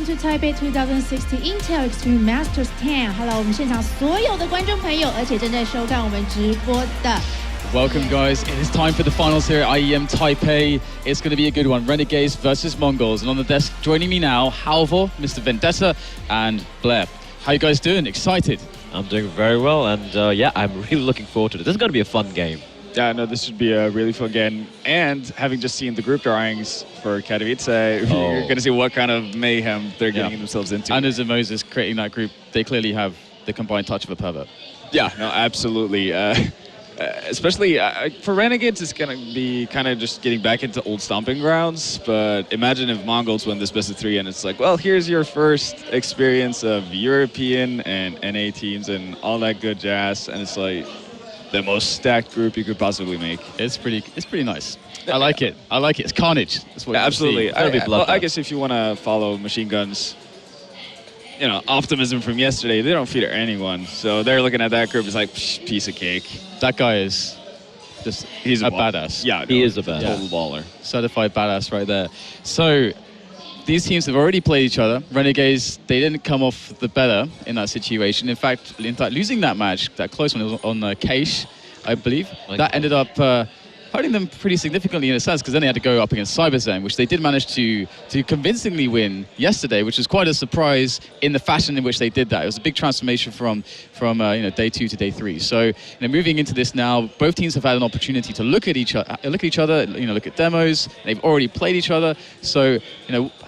to Taipei 2016 Intel Extreme Masters 10. Hello， 我们现场所有的观众朋友，而且正在收看我们直播的。 Welcome, guys. It is time for the finals here at IEM Taipei. It's going to be a good one. Renegades versus Mongolz. And on the desk, joining me now, Halvor, Mr. Vendetta, and Blair. How you guys doing? Excited? I'm doing very well, and yeah, I'm really looking forward to it. This is going to be a fun game. Yeah, no, this should be a really fun game. And having just seen the group drawings for Katowice, you're going to see what kind of mayhem they're getting themselves into. And as Moses creating that group, they clearly have the combined touch of a pervert. Yeah, no, absolutely. Especially for Renegades, it's going to be kind of just getting back into old stomping grounds. But imagine if Mongolz win this best of 3 and it's like, well, here's your first experience of European and NA teams and all that good jazz. And it's like the most stacked group you could possibly make. It's pretty nice. I like it. I like it. It's carnage. That's what yeah, absolutely. Well, I guess if you want to follow Machine Gun's, you know, optimism from yesterday, they don't fear anyone. So they're looking at that group, it's like, piece of cake. That guy is just, he's a badass. Yeah, no, he is a badass. Total baller. Certified badass right there. So these teams have already played each other. Renegades, they didn't come off the better in that situation. In fact, losing that match, that close one, it was on Keish, I believe. That ended up hurting them pretty significantly in a sense, because then they had to go up against Cyberzen, which they did manage to convincingly win yesterday, which was quite a surprise in the fashion in which they did that. It was a big transformation from day 2 to day 3. So moving into this now, both teams have had an opportunity to look at each other, look at demos. They've already played each other. So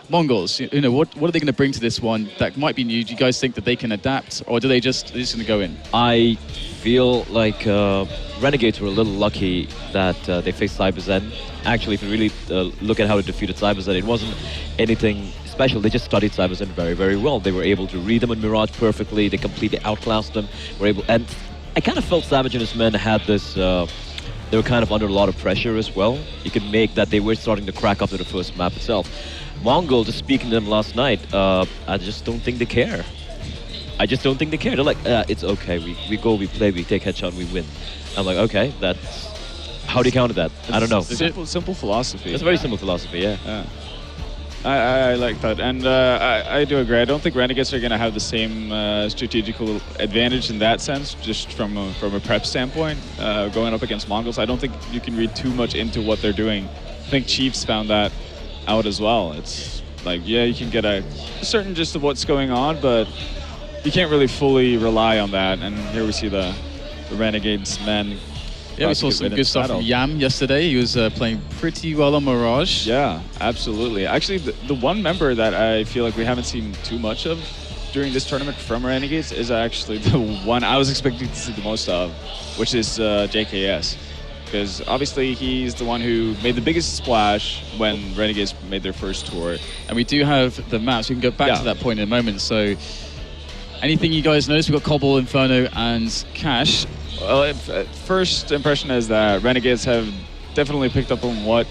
Mongolz, what are they going to bring to this one that might be new? Do you guys think that they can adapt, or do they're just going to go in? I feel like Renegades were a little lucky that they faced Cyberzen. Actually, if you really look at how they defeated Cyberzen, it wasn't anything special. They just studied Cyberzen very, very well. They were able to read them in Mirage perfectly. They completely outclassed them. And I kind of felt Savage and his men had this. They were kind of under a lot of pressure as well. You could make that they were starting to crack after the first map itself. Mongol, just speaking to them last night, I just don't think they care. I just don't think they care. They're like, it's okay. We go, we play, we take headshot, we win. I'm like, okay, that's... How do you counter that? I don't know. Simple philosophy. It's a very simple philosophy, yeah. I like that, and I do agree. I don't think Renegades are going to have the same strategical advantage in that sense, just from a prep standpoint, going up against Mongolz. I don't think you can read too much into what they're doing. I think Chiefs found that out as well. It's like, yeah, you can get a certain gist of what's going on, but you can't really fully rely on that. And here we see the Renegades men. Yeah, we saw some good stuff from Yam yesterday. He was playing pretty well on Mirage. Yeah, absolutely. Actually, the one member that I feel like we haven't seen too much of during this tournament from Renegades is actually the one I was expecting to see the most of, which is JKS. Because obviously he's the one who made the biggest splash when Renegades made their first tour. And we do have the maps. We can go back to that point in a moment. So anything you guys notice? We've got Cbble, Inferno, and Cash. Well, first impression is that Renegades have definitely picked up on what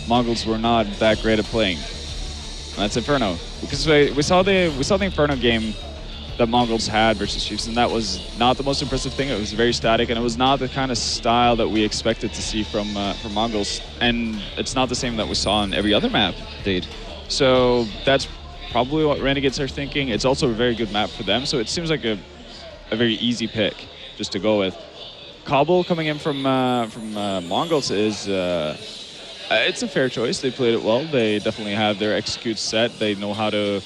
Mongolz were not that great at playing. That's Inferno. Because we saw the Inferno game that Mongolz had versus Chiefs, and that was not the most impressive thing. It was very static, and it was not the kind of style that we expected to see from Mongolz. And it's not the same that we saw on every other map. Indeed. So that's probably what Renegades are thinking. It's also a very good map for them, so it seems like a very easy pick just to go with. Cbble coming in from Mongolz is it's a fair choice. They played it well. They definitely have their execute set. They know how to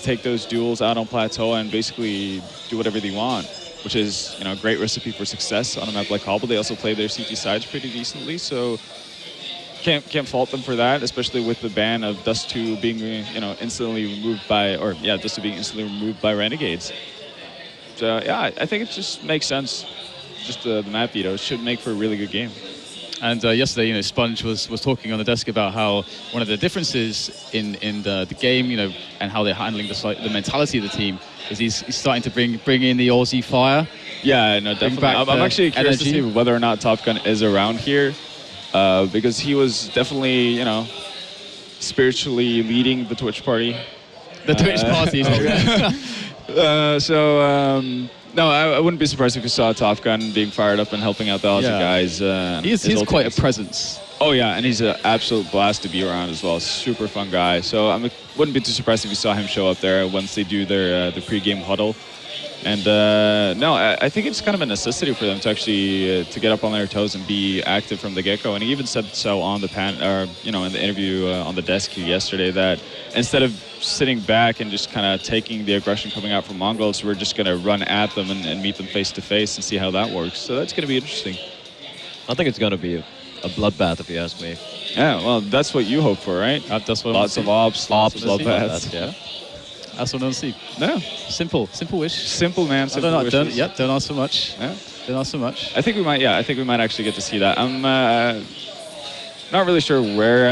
take those duels out on plateau and basically do whatever they want, which is a great recipe for success on a map like Cbble. They also play their CT sides pretty decently, so can't fault them for that, especially with the ban of Dust2 being instantly removed by, Dust2 being instantly removed by Renegades. So yeah, I think it just makes sense. Just the map veto should make for a really good game. And yesterday, Sponge was talking on the desk about how one of the differences in the game, and how they're handling the mentality of the team is he's starting to bring in the Aussie fire. Yeah, no, definitely. I'm actually curious to see whether or not Top Gun is around here, because he was definitely, spiritually leading the Twitch party. The Twitch party. No, I wouldn't be surprised if we saw Top Gun being fired up and helping out the Aussie guys. He's quite a presence Oh yeah, and he's an absolute blast to be around as well. Super fun guy. So I wouldn't be too surprised if we saw him show up there once they do their the pre-game huddle. And no, I think it's kind of a necessity for them to actually to get up on their toes and be active from the get-go. And he even said so on the in the interview on the desk yesterday, that instead of sitting back and just kind of taking the aggression coming out from Mongolz, we're just going to run at them and meet them face to face and see how that works. So that's going to be interesting. I think it's going to be a bloodbath, if you ask me. Yeah, well, that's what you hope for, right? That's what lots of ops, lots of bloodbaths. Yeah. That's what I want to see. No. Simple wish. Simple, man. Simple don't wishes. don't ask for much. Yeah. Don't ask for much. I think we might. Yeah, I think we might actually get to see that. I'm not really sure where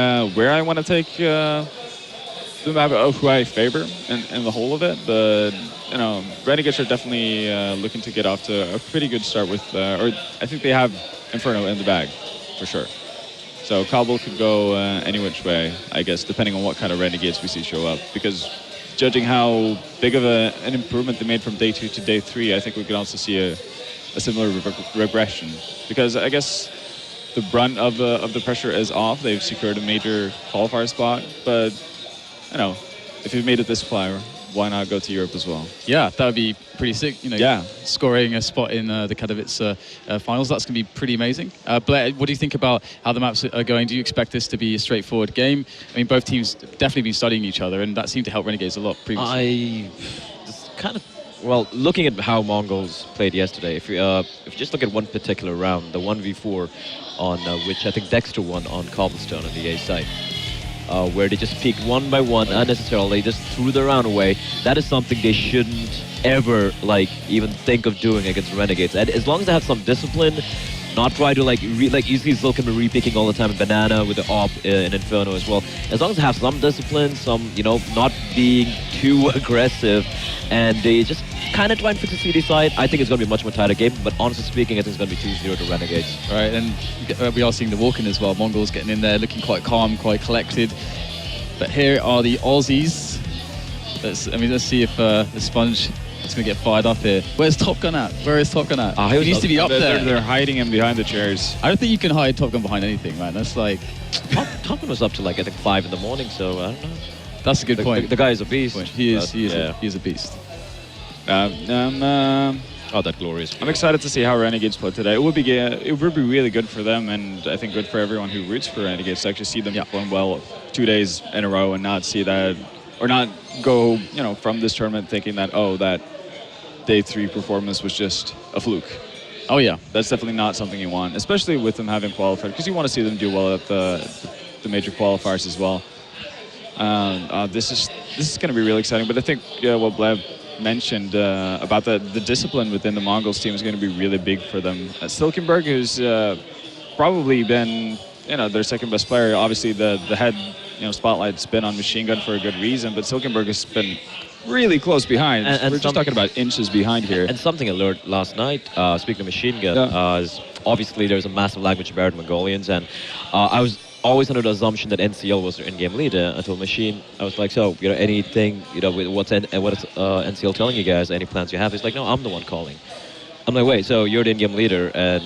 I want to take the map of who I favor in the whole of it, but you know, Renegades are definitely looking to get off to a pretty good start with, or I think they have Inferno in the bag for sure. So Cbble could go any which way, I guess, depending on what kind of Renegades we see show up, because judging how big of an improvement they made from day 2 to day 3, I think we could also see a similar regression. Because I guess the brunt of the pressure is off. They've secured a major qualifier spot, but you know, if you've made it this far, why not go to Europe as well? Yeah, that would be pretty sick. You know, yeah, scoring a spot in the Katowice finals, that's going to be pretty amazing. Blair, what do you think about how the maps are going? Do you expect this to be a straightforward game? I mean, both teams definitely been studying each other, and that seemed to help Renegades a lot previously. Well, looking at how Mongolz played yesterday, if you just look at one particular round, the 1v4 on which I think Dexter won on Cobblestone on the A side, where they just peeked one by one unnecessarily, just threw the round away. That is something they shouldn't ever even think of doing against Renegades. And as long as they have some discipline, not try to you see Zilkin re-picking all the time in Banana with the op in Inferno as well. As long as they have some discipline, some not being too aggressive, and they just kind of try and fix the CD side, I think it's going to be a much more tighter game. But honestly speaking, I think it's going to be 2-0 to Renegades. Right, and we are seeing the walk-in as well. Mongolz getting in there, looking quite calm, quite collected. But here are the Aussies. Let's see if the Sponge is going to get fired up here. Where's Top Gun at? Where is Top Gun at? He needs to be up there. They're hiding him behind the chairs. I don't think you can hide Top Gun behind anything, man. That's like... Top Gun was up to I think 5 in the morning, so I don't know. That's a good point. The guy is a beast. He is a beast. Oh, that glorious view. I'm excited to see how Renegades play today. It would be really good for them, and I think good for everyone who roots for Renegades to actually see them perform well 2 days in a row and not see that, or not go from this tournament thinking that that day 3 performance was just a fluke. Oh yeah, that's definitely not something you want, especially with them having qualified, because you want to see them do well at the major qualifiers as well. This is going to be really exciting, but I think what Blev mentioned about the discipline within the Mongolz team is going to be really big for them. Silkenberg, who's probably been their second best player. Obviously the head spotlight's been on Machine Gun for a good reason, but Silkenberg has been really close behind. And we're just talking about inches behind here. And something I learned last night, speaking of Machine Gun, is obviously there's a massive language barrier to Mongolians, and I was always under the assumption that NCL was their in-game leader until Machine. I was like, so anything what's NCL telling you guys? Any plans you have? He's like, no, I'm the one calling. I'm like, wait, so you're the in-game leader and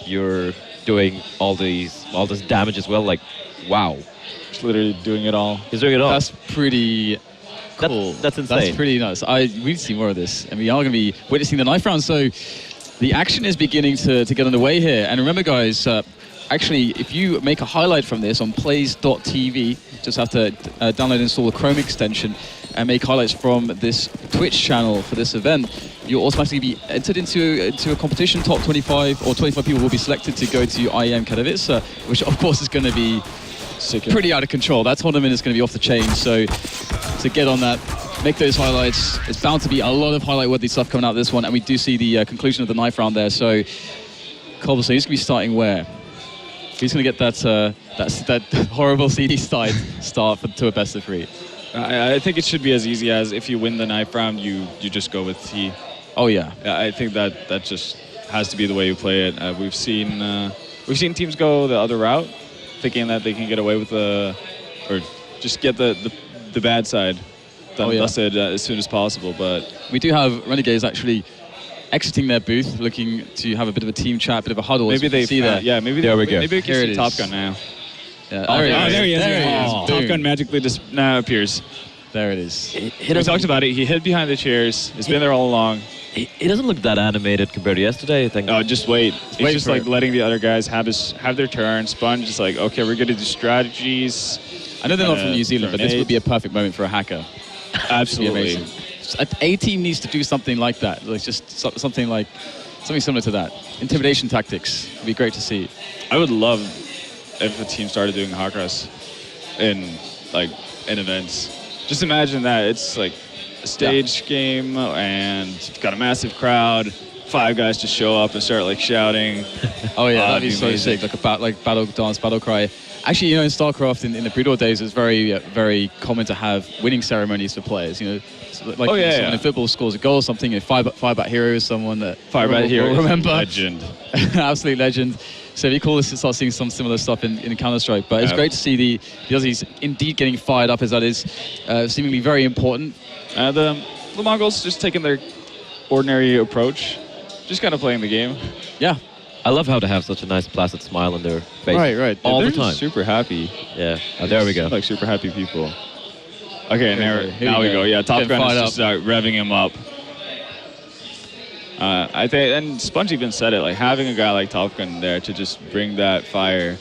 you're doing all this damage as well? Like, wow. He's literally doing it all. He's doing it all. That's pretty cool. That's insane. That's pretty nuts. We need to see more of this, and we are going to be witnessing the knife round. So the action is beginning to get underway here. And remember, guys, actually, if you make a highlight from this on plays.tv, just have to download and install the Chrome extension and make highlights from this Twitch channel for this event, you'll automatically be entered into a competition. Top 25 or 25 people will be selected to go to IEM Katowice, which of course is going to be pretty out of control. That tournament is going to be off the chain. So to get on that, make those highlights. It's bound to be a lot of highlight-worthy stuff coming out of this one, and we do see the conclusion of the knife round there. So Cobblestone, he's going to be starting where? He's going to get that horrible CD start to a best of 3. I think it should be as easy as if you win the knife round, you just go with T. Oh yeah. I think that just has to be the way you play it. We've seen teams go the other route, thinking that they can get away with or just get the bad side done as soon as possible. But we do have Renegades actually exiting their booth, looking to have a bit of a team chat, a bit of a huddle. Maybe they see that. Yeah, maybe there we go. Maybe we can Here see it Top is. Gun now. Yeah. Oh, there he is. Oh. Top Gun magically just now appears. There it is. We talked about it. He hid behind the chairs. He's been there all along. He doesn't look that animated compared to yesterday, I think. Oh, just wait. He's wait just for like it. letting the other guys have their turn. Sponge is like, okay, we're gonna do strategies. I know they're not from New Zealand, but this would grenade. be a perfect moment for a hacker. Absolutely. It'd be amazing. A team needs to do something like that. Like just something similar to that. Intimidation tactics. It'd be great to see. I would love if a team started doing Hakras in events. Just imagine that it's like a stage game and you've got a massive crowd. 5 guys just show up and start like shouting. Oh yeah, that'd be be so amazing. sick. Like battle dance, battle cry. Actually, you know, in StarCraft in the pre-war days, it was very very common to have winning ceremonies for players. You know, so like Oh, yeah, someone yeah. in football scores a goal or something. You know, firebat hero is someone that Firebat we'll Hero is remember. legend. Absolute legend. So it'd be cool to start seeing some similar stuff in Counter-Strike. But it's Yeah. great to see the Aussies indeed getting fired up, as that is seemingly very important. The Mongols just taking their ordinary approach, just kind of playing the game. Yeah. I love how they have such a nice placid smile on their face. Right. All They're the time. just super happy. Yeah. Oh, there we go. Like super happy people. Okay, Here now we we go. go. Yeah, Top Getting Gun fired is just revving him up. I think, and Sponge even said it, like having a guy like Top Gun there to just bring that fire,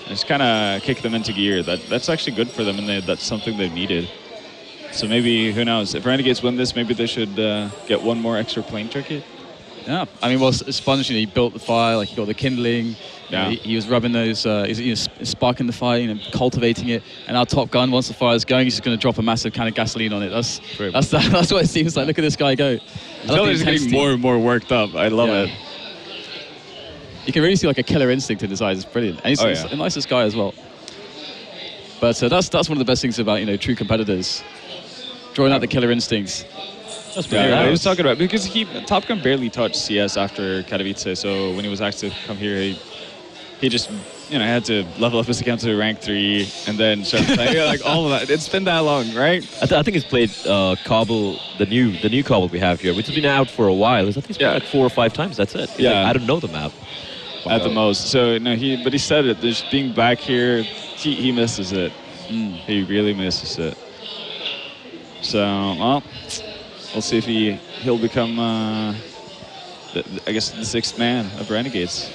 just kind of kick them into gear. That's actually good for them, and that's something they've needed. So maybe, who knows, if Renegades win this, maybe they should get one more extra plane ticket. Yeah, I mean, well, Sponge, you know, he built the fire, like he got the kindling. Yeah. He was rubbing those, sparking the fire, you know, cultivating it. And our Top Gun, once the fire's going, he's just going to drop a massive can of gasoline on it. That's what it seems like. Look at this guy go. He's getting more and more worked up. I love it. You can really see like a killer instinct in his eyes. It's brilliant. And he's the nicest guy as well. But that's one of the best things about, you know, true competitors, drawing out the killer instincts. Yeah, I was talking about, because Top Gun barely touched CS after Katowice, so when he was asked to come here, he just, you know, had to level up his account to rank 3 and then start playing. Like all of that. It's been that long, right? I think he's played Cbble, the new Cbble we have here, which has been out for a while. I think he's played like 4 or 5 times. That's it. Yeah. I don't know the map. At the most. So no, he said it. Just being back here, he misses it. He really misses it. So well, we'll see if he'll become I guess the 6th man of Renegades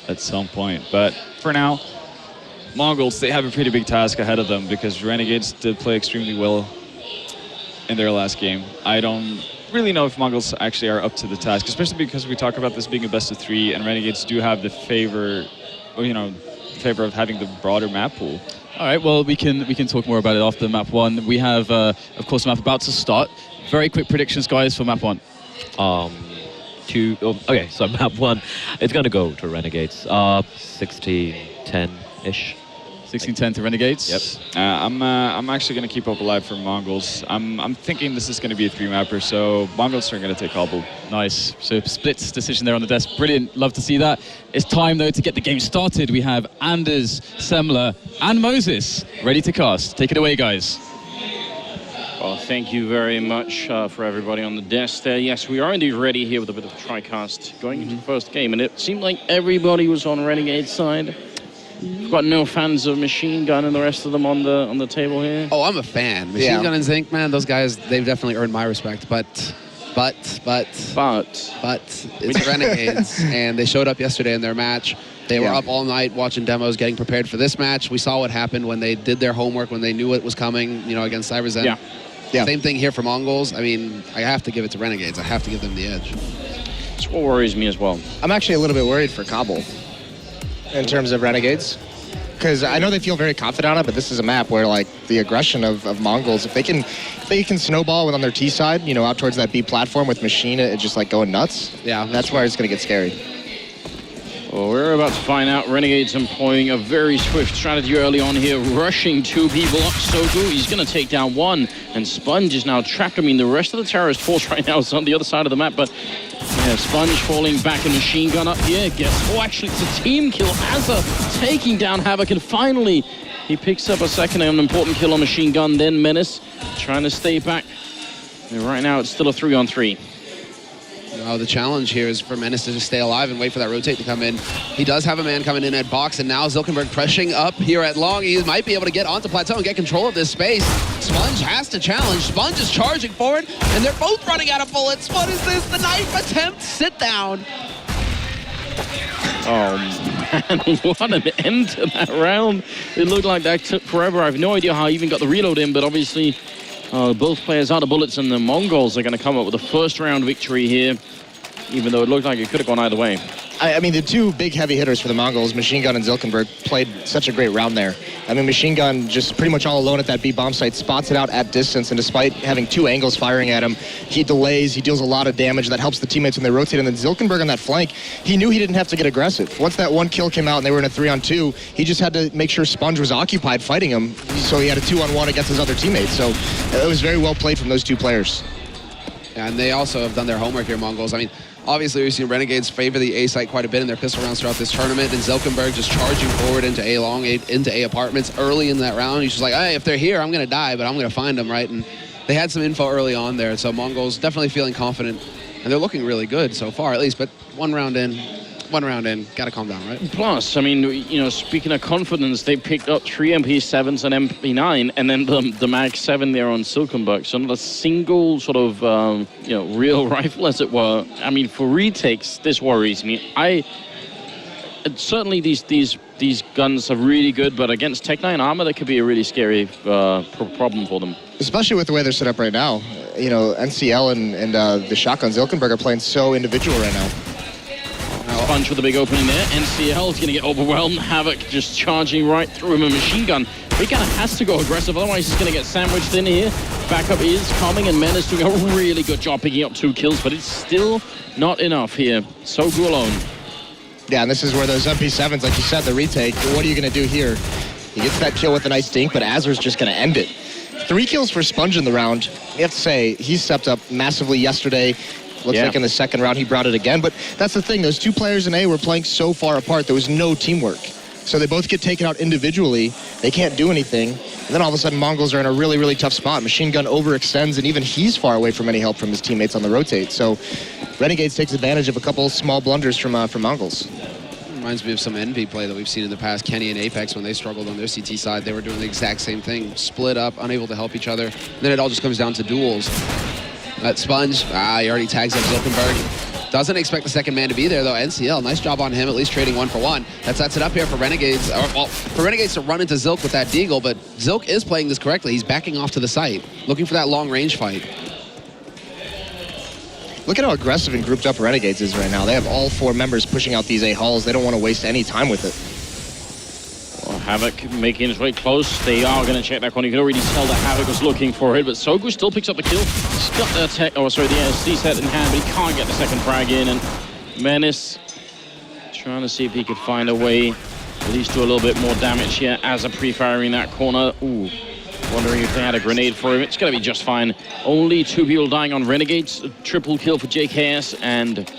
at some point. But for now, Mongolz, they have a pretty big task ahead of them, because Renegades did play extremely well in their last game. I don't really know if Mongolz actually are up to the task, especially because we talk about this being a best of 3, and Renegades do have the favor of having the broader map pool. All right, well, we can talk more about it after map 1. We have, of course, the map about to start. Very quick predictions, guys, for map 1. Okay, so map 1, it's going to go to Renegades. 16-10-ish. 16-10 to Renegades. Yep. I'm actually going to keep hope alive for Mongols. I'm thinking this is going to be a 3-mapper, so Mongols are going to take Cbble. Nice. So Split's decision there on the desk. Brilliant. Love to see that. It's time, though, to get the game started. We have Anders, Semler, and Moses ready to cast. Take it away, guys. Well, thank you very much for everybody on the desk there. Yes, we are indeed ready here with a bit of a TriCast going into the first game, and it seemed like everybody was on Renegade's side. We've got no fans of Machine Gun and the rest of them on the table here. Oh, I'm a fan. Machine Gun and Zinc, man, those guys, they've definitely earned my respect. But it's Renegades, and they showed up yesterday in their match. They were up all night watching demos, getting prepared for this match. We saw what happened when they did their homework, when they knew what was coming, you know, against Cyberzen. Yeah. Same thing here for Mongolz. I mean, I have to give it to Renegades. I have to give them the edge. That's what worries me as well. I'm actually a little bit worried for Cbble in terms of Renegades, because I know they feel very confident on it, but this is a map where, like, the aggression of Mongolz, if they can snowball it on their T side, you know, out towards that B platform with Machine, it just like going nuts. Yeah, that's where it's going to get scary. Well, we're about to find out. Renegades employing a very swift strategy early on here, rushing 2 people up. Sogu, he's going to take down 1, and Sponge is now trapped. I mean, the rest of the terrorist force right now is on the other side of the map, but yeah, Sponge falling back, and Machine Gun up here. Actually, it's a team kill. Azza taking down Havoc, and finally, he picks up a second and important kill on Machine Gun, then Menace trying to stay back. And right now, it's still a 3-on-3. The challenge here is for Menace to just stay alive and wait for that rotate to come in. He does have a man coming in at box, and now Zilkenberg pressing up here at long. He might be able to get onto Plateau and get control of this space. Sponge has to challenge. Sponge is charging forward, and they're both running out of bullets. What is this? The knife attempt. Sit down. Oh man, what an end to that round. It looked like that took forever. I have no idea how he even got the reload in, but obviously both players out of bullets, and the Mongols are going to come up with a first round victory here, even though it looked like it could have gone either way. I mean, the two big heavy hitters for the Mongols, Machine Gun and Zilkenberg, played such a great round there. I mean, Machine Gun just pretty much all alone at that B bomb site, spots it out at distance, and despite having two angles firing at him, he delays, he deals a lot of damage. That helps the teammates when they rotate. And then Zilkenberg on that flank, he knew he didn't have to get aggressive. Once that one kill came out and they were in a 3-on-2, he just had to make sure Sponge was occupied fighting him, so he had a 2-on-1 against his other teammates. So it was very well played from those two players. Yeah, and they also have done their homework here, Mongols. I mean, obviously, we've seen Renegades favor the A site quite a bit in their pistol rounds throughout this tournament, and Zilkenberg just charging forward into A long, into A apartments early in that round. He's just like, hey, if they're here, I'm going to die, but I'm going to find them, right? And they had some info early on there, so Mongols definitely feeling confident, and they're looking really good so far, at least. But one round in, got to calm down, right? Plus, I mean, you know, speaking of confidence, they picked up 3 MP7s and MP9, and then the Mag 7 there on Zilkenberg. So not a single sort of, you know, real rifle, as it were. I mean, for retakes, this worries me. Certainly these guns are really good, but against Tech 9 armor, that could be a really scary problem for them. Especially with the way they're set up right now. You know, NCL and the shotgun Zilkenberg are playing so individual right now. Sponge with a big opening there. NCL is going to get overwhelmed. Havoc just charging right through him. A machine gun. He kind of has to go aggressive, otherwise he's going to get sandwiched in here. Backup is coming, and Menace doing a really good job picking up 2 kills, but it's still not enough here. Sogu alone. Yeah, and this is where those MP7s, like you said, the retake, what are you going to do here? He gets that kill with a nice dink, but Azur's just going to end it. 3 kills for Sponge in the round. You have to say, he stepped up massively yesterday. Looks like in the second round he brought it again. But that's the thing, those 2 players in A were playing so far apart, there was no teamwork. So they both get taken out individually. They can't do anything. And then all of a sudden, Mongols are in a really, really tough spot. Machine Gun overextends, and even he's far away from any help from his teammates on the rotate. So Renegades takes advantage of a couple small blunders from Mongols. Reminds me of some Envy play that we've seen in the past. Kenny and Apex, when they struggled on their CT side, they were doing the exact same thing. Split up, unable to help each other. And then it all just comes down to duels. That Sponge, he already tags up Zilkenberg. Doesn't expect the second man to be there, though. NCL, nice job on him, at least trading 1 for 1. That sets it up here for Renegades. Well, for Renegades to run into Zilk with that deagle, but Zilk is playing this correctly. He's backing off to the site, looking for that long-range fight. Look at how aggressive and grouped up Renegades is right now. They have all 4 members pushing out these A halls. They don't want to waste any time with it. Well, Havoc making his way close. They are going to check that corner. You can already tell that Havoc was looking for it, but Sogu still picks up the kill. He's got the SD set in hand, but he can't get the second frag in. And Menace trying to see if he could find a way at least do a little bit more damage here as a pre-firing that corner. Ooh, wondering if they had a grenade for him. It's going to be just fine. Only 2 people dying on Renegades. A triple kill for JKS, and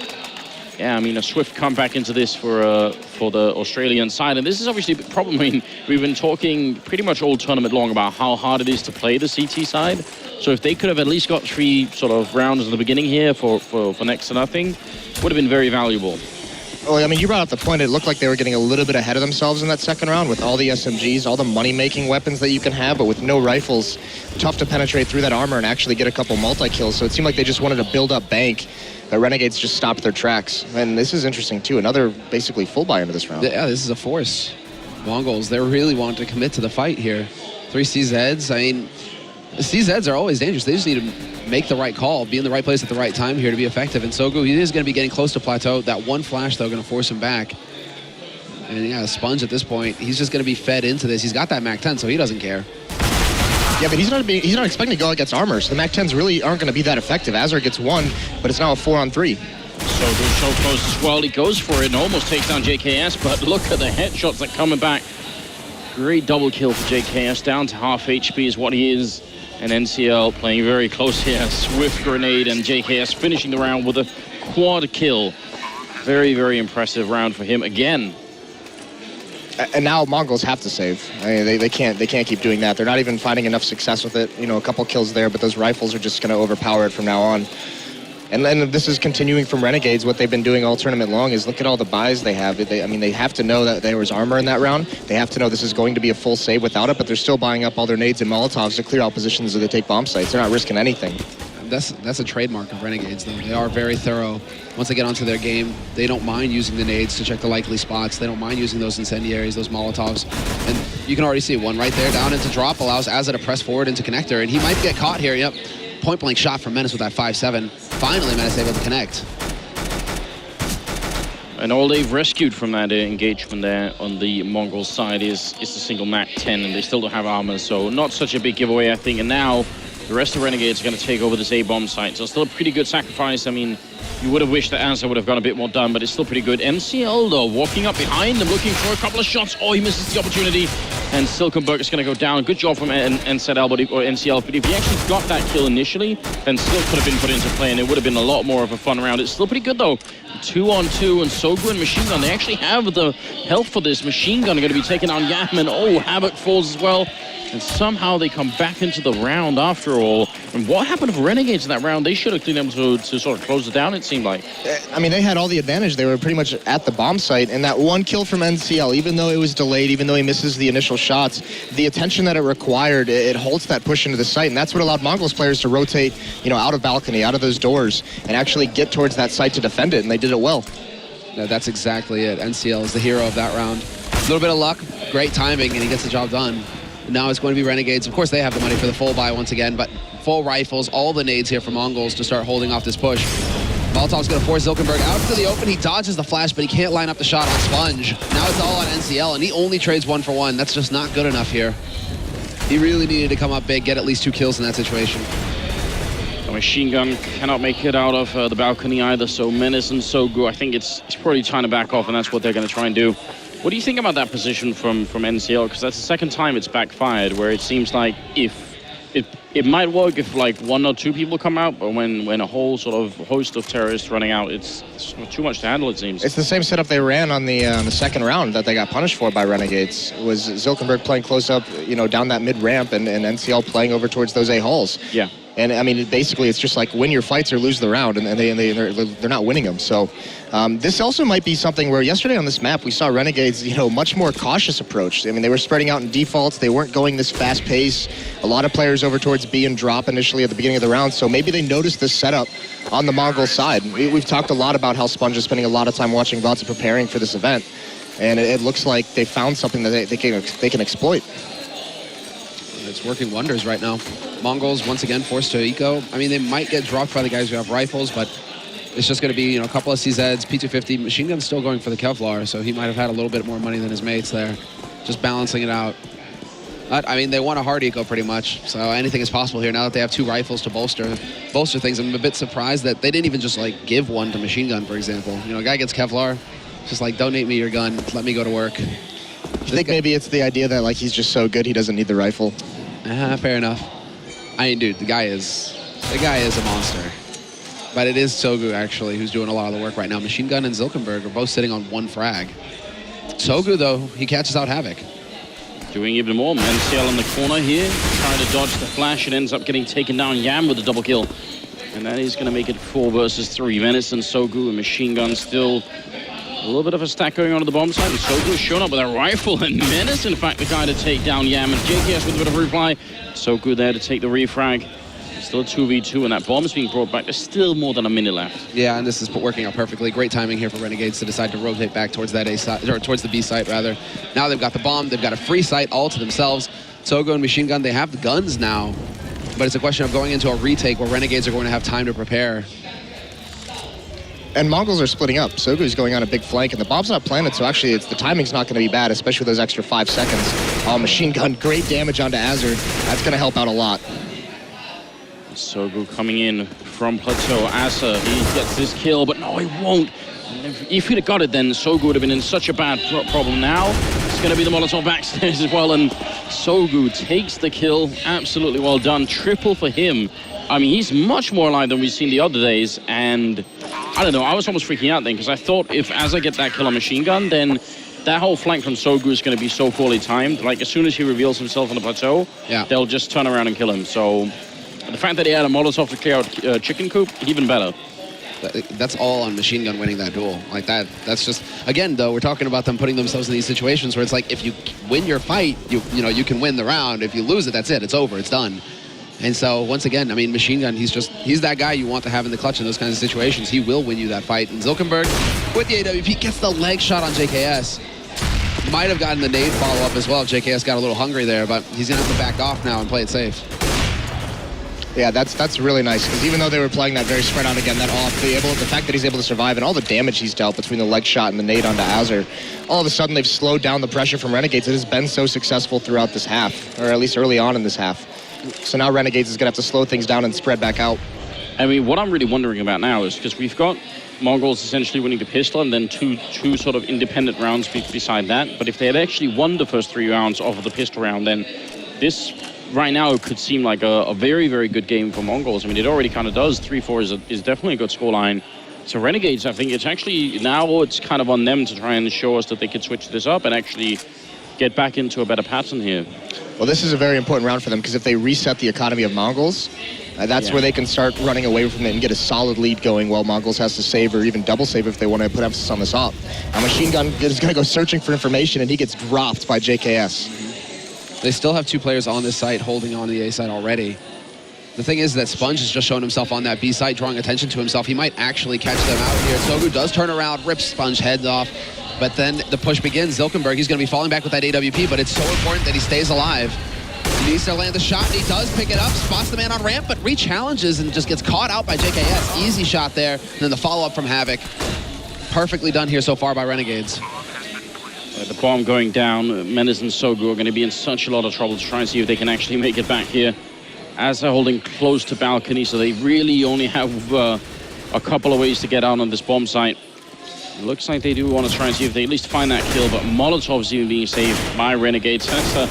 yeah, I mean, a swift comeback into this for the Australian side. And this is obviously a problem. I mean, we've been talking pretty much all tournament long about how hard it is to play the CT side. So if they could have at least got 3 sort of rounds in the beginning here for next to nothing, would have been very valuable. Well, I mean, you brought up the point. It looked like they were getting a little bit ahead of themselves in that second round with all the SMGs, all the money-making weapons that you can have, but with no rifles, tough to penetrate through that armor and actually get a couple multi-kills. So it seemed like they just wanted to build up bank. The Renegades just stopped their tracks. And this is interesting, too. Another basically full buy into this round. Yeah, this is a force. Mongols, they really want to commit to the fight here. 3 CZs. I mean, the CZs are always dangerous. They just need to make the right call, be in the right place at the right time here to be effective. And Sogu, he is going to be getting close to plateau. That one flash, though, going to force him back. And yeah, Sponge at this point, he's just going to be fed into this. He's got that Mac 10, so he doesn't care. Yeah, but he's not expecting to go against armor, so the Mac 10s really aren't going to be that effective. Azur gets 1, but it's now a 4-on-3. Sogu so close as well. He goes for it and almost takes down JKS, but look at the headshots that are coming back. Great double kill for JKS, down to half HP is what he is. And NCL playing very close here. Swift grenade, and JKS finishing the round with a quad kill. Very, very impressive round for him again. And now Mongols have to save. I mean, they can't keep doing that. They're not even finding enough success with it. You know, a couple kills there, but those rifles are just going to overpower it from now on. And then this is continuing from Renegades. What they've been doing all tournament long is look at all the buys they have. I mean, they have to know that there was armor in that round. They have to know this is going to be a full save without it, but they're still buying up all their nades and Molotovs to clear out positions as they take bomb sites. They're not risking anything. That's a trademark of Renegades, though. They are very thorough. Once they get onto their game, they don't mind using the nades to check the likely spots. They don't mind using those incendiaries, those Molotovs. And you can already see one right there down into drop, allows Azza to press forward into connector, and he might get caught here. Yep. Point-blank shot from Menace with that 5-7. Finally, Menace able to connect. And all they've rescued from that engagement there on the Mongol side is the single MAC-10, and they still don't have armor, so not such a big giveaway, I think. And now the rest of Renegades are going to take over this A-bomb site, so still a pretty good sacrifice. I mean, you would have wished that Azza would have got a bit more done, but it's still pretty good. MCL, though, walking up behind them, looking for a couple of shots. Oh, he misses the opportunity. And Silkenberg is going to go down. Good job from NCL, but if he actually got that kill initially, then still could have been put into play, and it would have been a lot more of a fun round. It's still pretty good, though. 2-on-2, and Sogu and Machine Gun, they actually have the health for this. Machine Gun are going to be taking on Yam, and oh, Havoc falls as well. And somehow they come back into the round after all. And what happened to Renegades in that round? They should have been able to sort of close it down, it seemed like. I mean, they had all the advantage. They were pretty much at the bomb site. And that one kill from NCL, even though it was delayed, even though he misses the initial shots, the attention that it required, it halts that push into the site. And that's what allowed Mongolz players to rotate, out of balcony, out of those doors, and actually get towards that site to defend it. And they did it well. No, that's exactly it. NCL is the hero of that round. A little bit of luck, great timing, and he gets the job done. Now it's going to be Renegades. Of course, they have the money for the full buy once again, but full rifles, all the nades here from Mongolz to start holding off this push. Molotov's going to force Zilkenberg out into the open. He dodges the flash, but he can't line up the shot on Sponge. Now it's all on NCL, and he only trades 1-for-1. That's just not good enough here. He really needed to come up big, get at least 2 kills in that situation. The Machine Gun cannot make it out of the balcony either, so Menace and Sogu, I think it's probably trying to back off, and that's what they're going to try and do. What do you think about that position from NCL? Because that's the second time it's backfired, where it seems like it might work if like 1 or 2 people come out, but when a whole sort of host of terrorists running out, it's too much to handle, it seems. It's the same setup they ran on the second round that they got punished for by Renegades. It was Zilkenberg playing close up, down that mid ramp, and NCL playing over towards those A halls. Yeah. And I mean, basically, it's just like win your fights or lose the round, and they're not winning them. So this also might be something where yesterday on this map we saw Renegades, much more cautious approach. I mean, they were spreading out in defaults. They weren't going this fast pace. A lot of players over towards B and drop initially at the beginning of the round. So maybe they noticed this setup on the Mongol side. We've talked a lot about how Sponge is spending a lot of time watching VODs and preparing for this event, and it looks like they found something that they can exploit. It's working wonders right now. Mongolz once again forced to eco. I mean, they might get dropped by the guys who have rifles, but it's just going to be, a couple of CZs, P250. Machine Gun's still going for the Kevlar, so he might have had a little bit more money than his mates there. Just balancing it out. But, I mean, they want a hard eco pretty much, so anything is possible here now that they have 2 rifles to bolster things. I'm a bit surprised that they didn't even just, give one to Machine Gun, for example. A guy gets Kevlar, just donate me your gun, let me go to work. I think maybe it's the idea that, he's just so good he doesn't need the rifle. Fair enough. I mean, dude, the guy is a monster. But it is Sogu, actually, who's doing a lot of the work right now. Machine Gun and Zilkenberg are both sitting on 1 frag. Sogu, though, he catches out Havoc. Doing even more. MCL in the corner here, trying to dodge the flash, and ends up getting taken down. Yam with a double kill. And that is going to make it 4 versus 3. Menace and Sogu and Machine Gun still a little bit of a stack going on at the bomb side. And Sogu has shown up with a rifle, and Menace, in fact, the guy to take down Yam. And JKS with a bit of reply. Sogu there to take the refrag. Still a 2v2, and that bomb is being brought back. There's still more than a minute left. Yeah, and this is working out perfectly. Great timing here for Renegades to decide to rotate back towards that A side, or towards the B site rather. Now they've got the bomb, they've got a free site all to themselves. Sogu and Machine Gun, they have the guns now, but it's a question of going into a retake where Renegades are going to have time to prepare. And Mongols are splitting up. Sogu's going on a big flank, and the bomb's not planted, so actually the timing's not going to be bad, especially with those extra 5 seconds. Machine Gun, great damage onto Azur. That's going to help out a lot. Sogu coming in from Plateau. Asa, he gets this kill, but no, he won't. If he'd have got it, then Sogu would have been in such a bad problem. Now it's going to be the Molotov backstairs as well, and Sogu takes the kill. Absolutely well done. Triple for him. I mean, he's much more alive than we've seen the other days, and I don't know, I was almost freaking out then, because I thought if as I get that kill on Machine Gun, then that whole flank from Sogu is going to be so poorly timed. Like, as soon as he reveals himself on the plateau, they'll just turn around and kill him. So The fact that he had a Molotov to clear out Chicken Coop, even better. That's all on Machine Gun winning that duel. Like that's just, again, though, we're talking about them putting themselves in these situations where it's like, if you win your fight, you can win the round. If you lose it, that's it. It's over. It's done. And so, once again, I mean, Machine Gun, he's that guy you want to have in the clutch in those kinds of situations. He will win you that fight. And Zilkenberg, with the AWP, gets the leg shot on JKS. Might have gotten the nade follow-up as well if JKS got a little hungry there, but he's going to have to back off now and play it safe. Yeah, that's really nice, because even though they were playing that very spread out again, that off, the fact that he's able to survive and all the damage he's dealt between the leg shot and the nade onto Azure, all of a sudden they've slowed down the pressure from Renegades. It has been so successful throughout this half, or at least early on in this half. So now Renegades is going to have to slow things down and spread back out. I mean, what I'm really wondering about now is, because we've got Mongolz essentially winning the pistol and then two sort of independent rounds beside that. But if they had actually won the first 3 rounds of the pistol round, then this right now could seem like a very, very good game for Mongolz. I mean, it already kind of does. 3-4 is definitely a good scoreline. So Renegades, I think it's actually, now it's kind of on them to try and show us that they could switch this up and actually get back into a better pattern here. Well, this is a very important round for them, because if they reset the economy of Mongolz, that's where they can start running away from it and get a solid lead going, while Mongolz has to save or even double save if they want to put emphasis on this op. Now Machine Gun is going to go searching for information, and he gets dropped by JKS. They still have 2 players on this site holding on the A side already. The thing is that Sponge has just shown himself on that B site, drawing attention to himself. He might actually catch them out here. Sogu does turn around, rips Sponge head off, but then the push begins. Zilkenberg, he's going to be falling back with that AWP, but it's so important that he stays alive. He needs to land the shot, and he does pick it up, spots the man on ramp, but re-challenges and just gets caught out by JKS. Easy shot there, and then the follow-up from Havoc. Perfectly done here so far by Renegades. The bomb going down. Menace and Sogu are going to be in such a lot of trouble to try and see if they can actually make it back here, as they're holding close to balcony, so they really only have a couple of ways to get out on this bomb site. It looks like they do want to try and see if they at least find that kill, but Molotov's even being saved by Renegades. That's a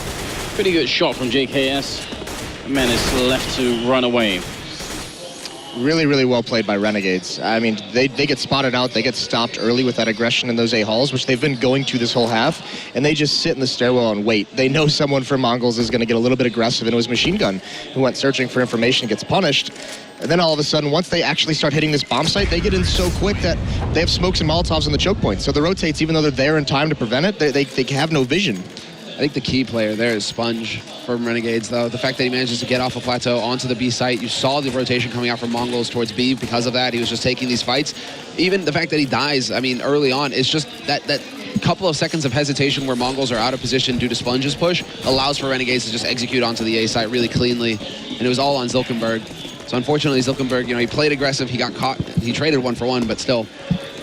pretty good shot from JKS. Menace left to run away. Really, really well played by Renegades. I mean, they get spotted out, they get stopped early with that aggression in those A halls, which they've been going to this whole half, and they just sit in the stairwell and wait. They know someone from Mongolz is going to get a little bit aggressive, and it was Machine Gun who went searching for information, gets punished, and then all of a sudden, once they actually start hitting this bomb site, they get in so quick that they have smokes and Molotovs on the choke point. So the rotates, even though they're there in time to prevent it, they have no vision. I think the key player there is Sponge from Renegades, though. The fact that he manages to get off a plateau onto the B site, you saw the rotation coming out from Mongolz towards B because of that. He was just taking these fights. Even the fact that he dies, I mean, early on, it's just that couple of seconds of hesitation where Mongolz are out of position due to Sponge's push allows for Renegades to just execute onto the A site really cleanly. And it was all on Zilkenberg. So unfortunately, Zilkenberg, he played aggressive. He got caught. He traded 1-for-1, but still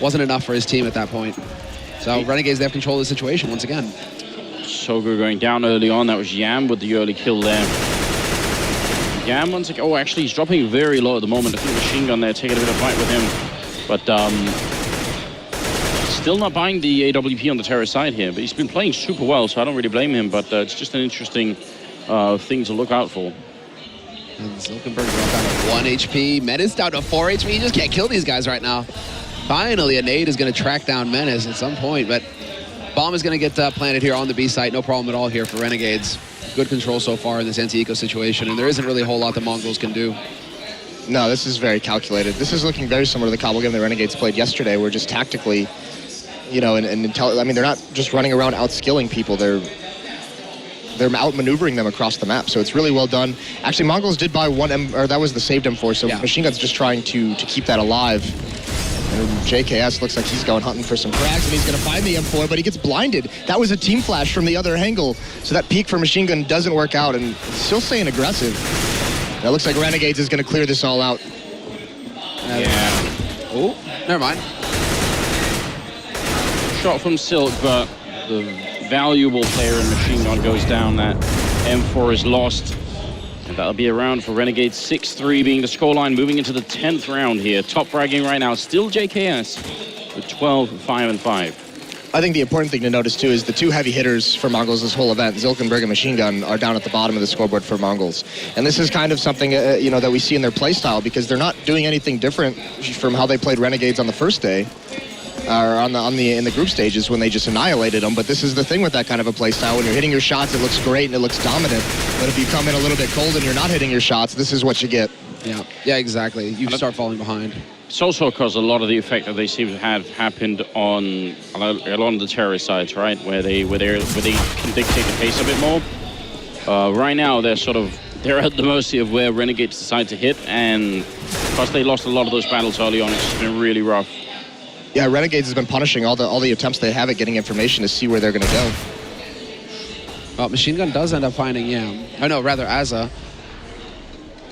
wasn't enough for his team at that point. So Renegades, they have control of the situation once again. Sogu going down early on. That was Yam with the early kill there. Yam once again. Oh, actually, he's dropping very low at the moment. I think Machine Gun there taking a bit of fight with him. But still not buying the AWP on the terror side here. But he's been playing super well, so I don't really blame him. But it's just an interesting thing to look out for. And Zilkenberg down to 1 HP. Menace down to 4 HP. You just can't kill these guys right now. Finally, a nade is going to track down Menace at some point, but bomb is going to get planted here on the B site. No problem at all here for Renegades. Good control so far in this anti-eco situation, and there isn't really a whole lot that Mongolz can do. No, this is very calculated. This is looking very similar to the Cbble game the Renegades played yesterday, where just tactically, I mean, they're not just running around outskilling people. They're outmaneuvering them across the map, so it's really well done. Actually, Mongolz did buy that was the saved M4, so yeah. Machine Gun's just trying to keep that alive. And JKS looks like he's going hunting for some frags, and he's going to find the M4, but he gets blinded. That was a team flash from the other angle, so that peek for Machine Gun doesn't work out, and still staying aggressive. And it looks like Renegades is going to clear this all out. Oh, never mind. Shot from Silk, but the valuable player in Machine Gun goes down. That M4 is lost. And that'll be a round for Renegades. 6-3 being the scoreline, moving into the 10th round here. Top fragging right now, still JKS with 12-5-5. I think the important thing to notice, too, is the 2 heavy hitters for Mongolz this whole event, Zilkenberg and Machine Gun, are down at the bottom of the scoreboard for Mongolz. And this is kind of something, that we see in their play style, because they're not doing anything different from how they played Renegades on the first day. in the group stages when they just annihilated them. But this is the thing with that kind of a play style. When you're hitting your shots, it looks great and it looks dominant. But if you come in a little bit cold and you're not hitting your shots, this is what you get. Yeah, exactly. You start falling behind. It's also because a lot of the effect that they seem to have happened on a lot of the terrorist sides, right? Where they can dictate the pace a bit more. Right now, they're at the mercy of where Renegades decide to hit, and because they lost a lot of those battles early on, it's been really rough. Yeah, Renegades has been punishing all the attempts they have at getting information to see where they're going to go. Well, Machine Gun does end up finding Yam. Oh no, rather Azza.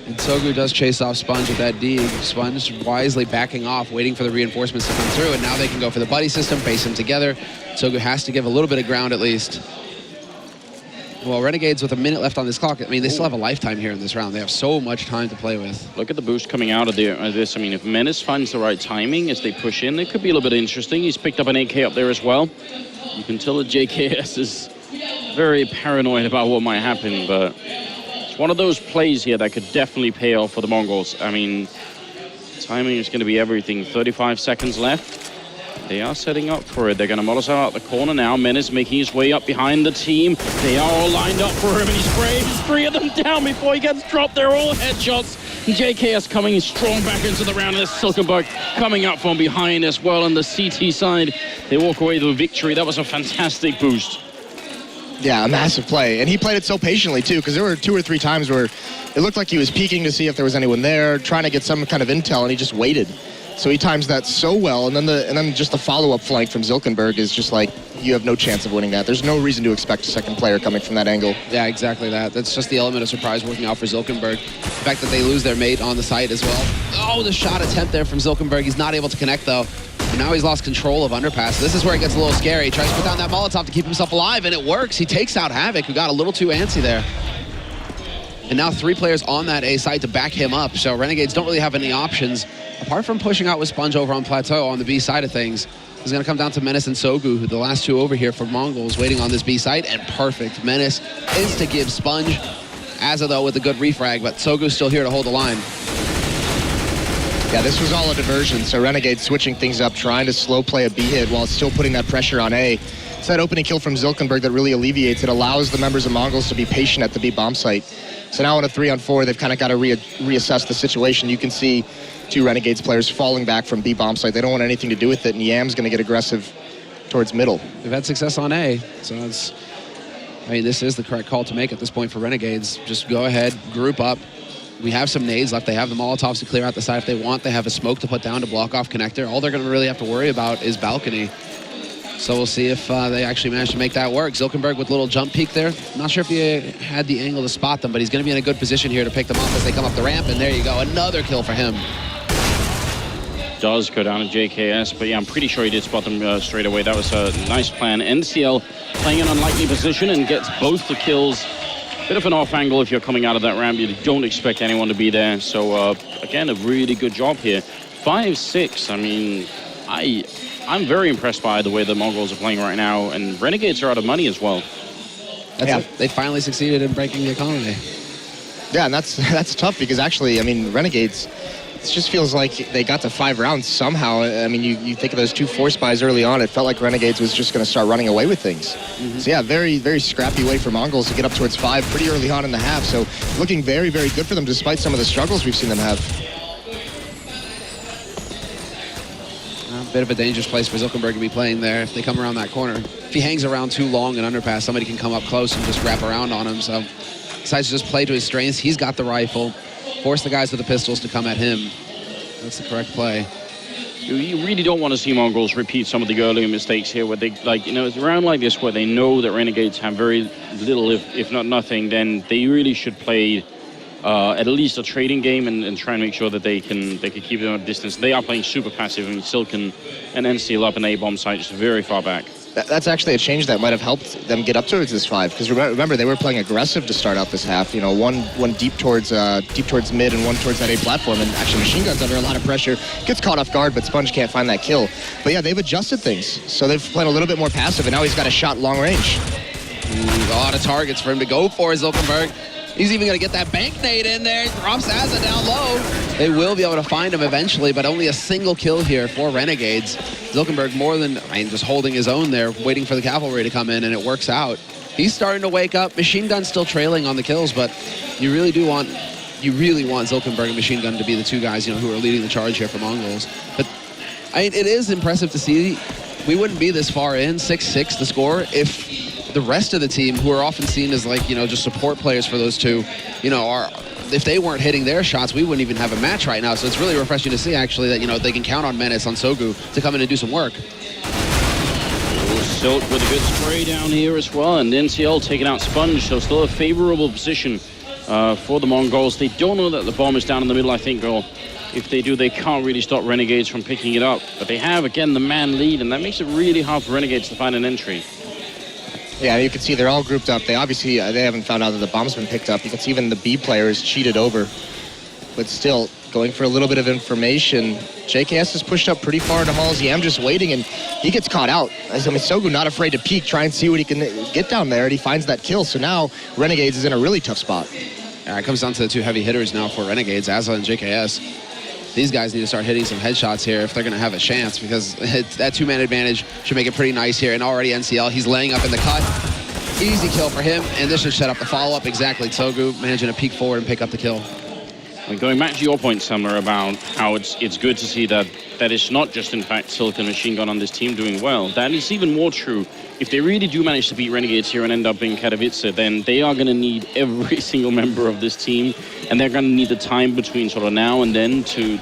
And Sogu does chase off Sponge with that dig. Sponge wisely backing off, waiting for the reinforcements to come through, and now they can go for the buddy system, face them together. Sogu has to give a little bit of ground at least. Well, Renegades with a minute left on this clock. I mean, they still have a lifetime here in this round. They have so much time to play with. Look at the boost coming out of this. I mean, if Menace finds the right timing as they push in, it could be a little bit interesting. He's picked up an AK up there as well. You can tell that JKS is very paranoid about what might happen, but it's one of those plays here that could definitely pay off for the Mongols. I mean, timing is going to be everything. 35 seconds left. They are setting up for it. They're going to Molotov out the corner now. Menace making his way up behind the team. They are all lined up for him, and he's brave. There's 3 of them down before he gets dropped. They're all headshots. JKS coming strong back into the round. There's Silkenberg coming up from behind as well on the CT side. They walk away with a victory. That was a fantastic boost. Yeah, a massive play. And he played it so patiently, too, because there were 2 or 3 times where it looked like he was peeking to see if there was anyone there, trying to get some kind of intel, and he just waited. So he times that so well, and then just the follow-up flank from Silkenberg is just like, you have no chance of winning that. There's no reason to expect a second player coming from that angle. Yeah, exactly that. That's just the element of surprise working out for Silkenberg. The fact that they lose their mate on the site as well. Oh, the shot attempt there from Silkenberg. He's not able to connect, though. And now he's lost control of Underpass. This is where it gets a little scary. He tries to put down that Molotov to keep himself alive, and it works. He takes out Havoc, who got a little too antsy there. And now 3 players on that A site to back him up. So Renegades don't really have any options apart from pushing out with Sponge over on Plateau on the B side of things. It's going to come down to Menace and Sogu, who the last 2 over here for Mongolz, waiting on this B site, and perfect. Menace is to give Sponge. Azza, though, with a good refrag, but Sogu's still here to hold the line. Yeah, this was all a diversion, so Renegade switching things up, trying to slow play a B hit while still putting that pressure on A. It's that opening kill from Silkenberg that really alleviates it, allows the members of Mongolz to be patient at the B bomb site. So now in a 3-on-4, they've kind of got to reassess the situation. You can see 2 Renegades players falling back from B bomb site. They don't want anything to do with it, and Yam's going to get aggressive towards middle. They've had success on A, so this is the correct call to make at this point for Renegades. Just go ahead, group up. We have some nades left. They have the Molotovs to clear out the side if they want. They have a smoke to put down to block off connector. All they're going to really have to worry about is balcony. So we'll see if they actually manage to make that work. Silkenberg with a little jump peek there. Not sure if he had the angle to spot them, but he's going to be in a good position here to pick them off as they come up the ramp. And there you go, another kill for him. Does go down to JKS, but yeah, I'm pretty sure he did spot them straight away. That was a nice plan. NCL playing an unlikely position and gets both the kills. Bit of an off angle if you're coming out of that ramp. You don't expect anyone to be there. So again, a really good job here. 5-6. I mean, I'm very impressed by the way the Mongols are playing right now, and Renegades are out of money as well. They finally succeeded in breaking the economy. Yeah, and that's tough because actually, I mean, Renegades, it just feels like they got to 5 rounds somehow. I mean, you think of those 2 force buys early on, it felt like Renegades was just going to start running away with things. So yeah, very, very scrappy way for Mongolz to get up towards 5 pretty early on in the half. So looking very, very good for them despite some of the struggles we've seen them have. A bit of a dangerous place for Silkenberg to be playing there if they come around that corner. If he hangs around too long in Underpass, somebody can come up close and just wrap around on him. So decides to just play to his strengths. He's got the rifle. Force the guys with the pistols to come at him. That's the correct play. You really don't want to see Mongols repeat some of the earlier mistakes here where they, it's a round like this where they know that Renegades have very little, if not nothing, then they really should play at least a trading game and try and make sure that they can keep them at a distance. They are playing super passive. I mean, Silken and NCL up an A-bomb site just very far back. That's actually a change that might have helped them get up towards this 5, because remember they were playing aggressive to start out this half. You know, one deep towards mid and one towards that A platform, and actually Machine Gun's under a lot of pressure, gets caught off guard, but Sponge can't find that kill. But yeah, they've adjusted things, so they've played a little bit more passive, and now he's got a shot long range. A lot of targets for him to go for, Silkenberg. He's even going to get that bank nade in there. Drops Azza down low. They will be able to find him eventually, but only a single kill here for Renegades. Zilkenberg more than, just holding his own there, waiting for the cavalry to come in, and it works out. He's starting to wake up. Machine Gun still trailing on the kills, but you really want Zilkenberg and Machine Gun to be the two guys, who are leading the charge here for Mongolz. But it is impressive to see. We wouldn't be this far in, 6-6 the score, if the rest of the team, who are often seen as just support players for those two, if they weren't hitting their shots, we wouldn't even have a match right now. So it's really refreshing to see, actually, that, they can count on Menace, on Sogu, to come in and do some work. Silk with a good spray down here as well, and NCL taking out Sponge, so still a favorable position for the Mongols. They don't know that the bomb is down in the middle, I think, or if they do, they can't really stop Renegades from picking it up. But they have, again, the man lead, and that makes it really hard for Renegades to find an entry. Yeah, you can see they're all grouped up. They obviously, they haven't found out that the bomb's been picked up. You can see even the B player is cheated over. But still, going for a little bit of information. JKS is pushed up pretty far into Halls. IEM just waiting, and he gets caught out. Sogu not afraid to peek, try and see what he can get down there, and he finds that kill. So now Renegades is in a really tough spot. It comes down to the two heavy hitters now for Renegades, Azza and JKS. These guys need to start hitting some headshots here if they're going to have a chance, because that two-man advantage should make it pretty nice here. And already NCL, he's laying up in the cut. Easy kill for him, and this should set up the follow-up exactly. Sogu managing to peek forward and pick up the kill. And going back to your point, Summer, about how it's good to see that it's not just, in fact, Silk and Machine Gun on this team doing well. That is even more true. If they really do manage to beat Renegades here and end up in Katowice, then they are going to need every single member of this team, and they're going to need the time between sort of now and then to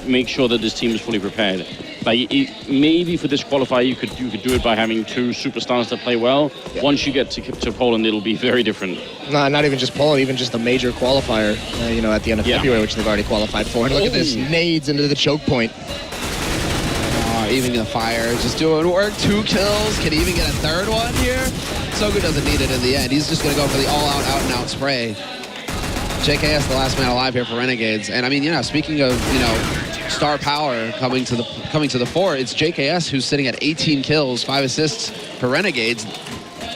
make sure that this team is fully prepared. Maybe for this qualifier you could do it by having two superstars that play well. Yeah. Once you get to Poland, it'll be very different. No, not even just Poland, even just the major qualifier, at the end of February, which they've already qualified for. And look at this, nades into the choke point. Even the fire, just doing work. 2 kills, can he even get a third one here? Sogu doesn't need it in the end. He's just going to go for the all-out, out-and-out spray. JKS, the last man alive here for Renegades. And speaking of, star power coming to the fore, it's JKS who's sitting at 18 kills, 5 assists for Renegades.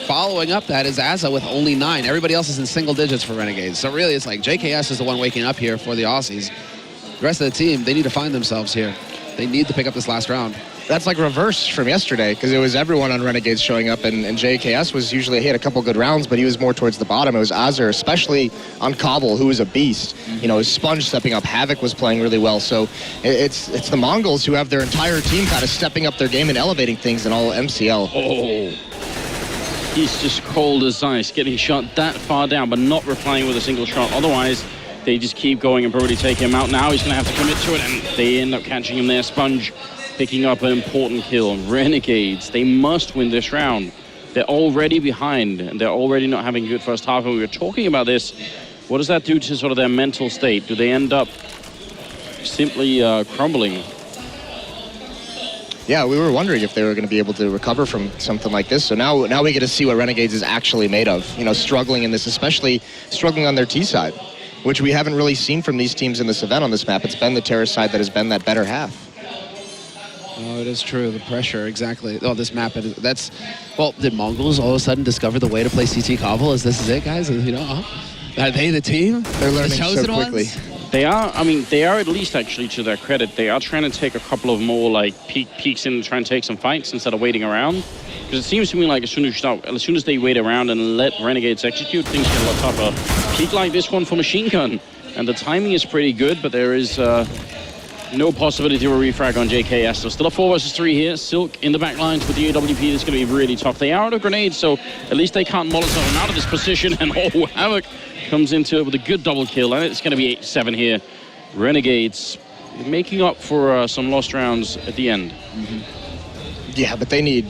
Following up that is Azza with only 9. Everybody else is in single digits for Renegades. So really, it's like JKS is the one waking up here for the Aussies. The rest of the team, they need to find themselves here. They need to pick up this last round. That's like reverse from yesterday, because it was everyone on Renegades showing up, and JKS was usually, he had a couple good rounds, but he was more towards the bottom. It was Azur, especially on Cbble, who was a beast. Sponge stepping up, Havoc was playing really well. So it's the Mongols who have their entire team kind of stepping up their game and elevating things in all MCL. Oh, he's just cold as ice, getting shot that far down, but not replying with a single shot. Otherwise, they just keep going and probably take him out. Now he's going to have to commit to it, and they end up catching him there. Sponge picking up an important kill. Renegades, they must win this round. They're already behind, and they're already not having a good first half. And we were talking about this. What does that do to sort of their mental state? Do they end up simply crumbling? Yeah, we were wondering if they were going to be able to recover from something like this. So now we get to see what Renegades is actually made of. Struggling in this, especially struggling on their T side, which we haven't really seen from these teams in this event on this map. It's been the Terra side that has been that better half. Oh, it is true. The pressure, exactly. Oh, this map, well, did Mongols all of a sudden discover the way to play CT Cbble? Is this it, guys? Are they the team? They're learning the chosen so quickly. Ones? They are, they are, at least actually to their credit, they are trying to take a couple of more peeks in and try and take some fights instead of waiting around. Because it seems to me like as soon as they wait around and let Renegades execute, things get a lot tougher. Peak like this one for Machine Gun, and the timing is pretty good, but there is no possibility of a refrag on JKS. So still a 4 versus 3 here. Silk in the back lines with the AWP. This is going to be really tough. They are out of grenades, so at least they can't Molotov him out of this position. And Havoc comes into it with a good double kill, and it's going to be 8-7 here. Renegades making up for some lost rounds at the end. Yeah, but they need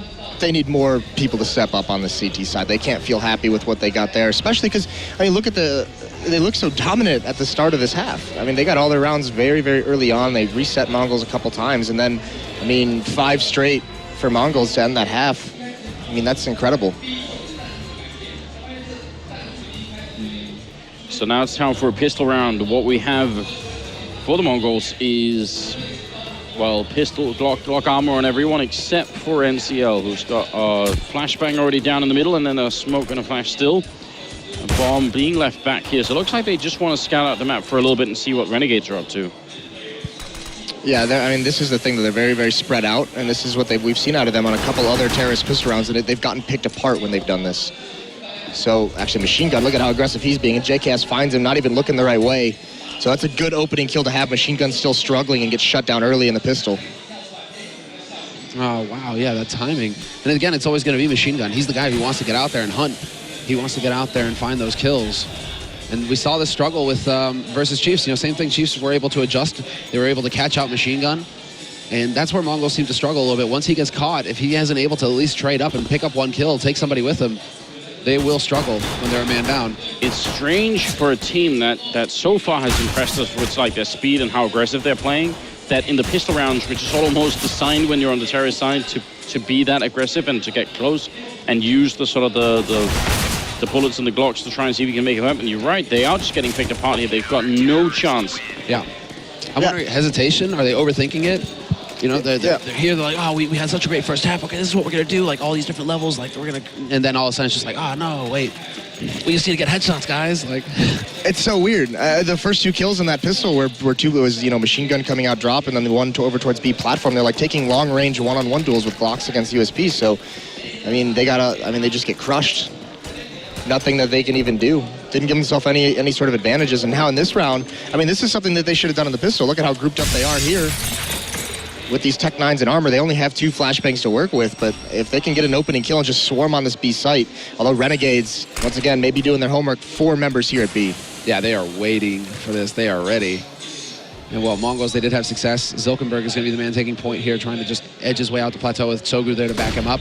more people to step up on the CT side. They can't feel happy with what they got there, especially because, look at they look so dominant at the start of this half. They got all their rounds very, very early on. They reset Mongols a couple times, and then, 5 straight for Mongols to end that half. That's incredible. So now it's time for a pistol round. What we have for the Mongols is, well, pistol, Glock armor on everyone except for NCL, who's got a flashbang already down in the middle and then a smoke and a flash still. A bomb being left back here. So it looks like they just want to scout out the map for a little bit and see what Renegades are up to. Yeah, I mean, this is the thing that they're very, very spread out, and this is what we've seen out of them on a couple other terrorist pistol rounds, and they've gotten picked apart when they've done this. So, actually, Machine Gun, look at how aggressive he's being, and JKS finds him not even looking the right way. So that's a good opening kill to have. Machine Gun still struggling and gets shut down early in the pistol. Oh, wow, yeah, that timing. And again, it's always going to be Machine Gun. He's the guy who wants to get out there and hunt. He wants to get out there and find those kills. And we saw this struggle with versus Chiefs. You know, same thing. Chiefs were able to adjust. They were able to catch out Machine Gun. And that's where Mongolz seem to struggle a little bit. Once he gets caught, if he isn't able to at least trade up and pick up one kill, take somebody with him, they will struggle when they're a man down. It's strange for a team that so far has impressed us with like their speed and how aggressive they're playing, that in the pistol rounds, which is almost designed when you're on the terrorist side to be that aggressive and to get close and use the sort of the bullets and the Glocks to try and see if you can make it happen. You're right, they are just getting picked apart here. They've got no chance. Yeah. I'm wondering, hesitation? Are they overthinking it? You know, they're here, they're like, oh, we had such a great first half. Okay, this is what we're going to do, like all these different levels. Like, we're going to... And then all of a sudden it's just like, oh, no, wait. We just need to get headshots, guys. Like, it's so weird. The first 2 kills in that pistol were two. It was, you know, Machine Gun coming out drop, and then the one over towards B platform. They're like taking long-range one-on-one duels with Glocks against USP. So, I mean, they just get crushed. Nothing that they can even do. Didn't give themselves any sort of advantages. And now in this round, I mean, this is something that they should have done in the pistol. Look at how grouped up they are here. With these Tech 9s in armor, they only have 2 flashbangs to work with, but if they can get an opening kill and just swarm on this B site, although Renegades, once again, maybe doing their homework, 4 members here at B. Yeah, they are waiting for this. They are ready. And well, Mongolz, they did have success. Zilkenberg is going to be the man taking point here, trying to just edge his way out the plateau with Sogu there to back him up.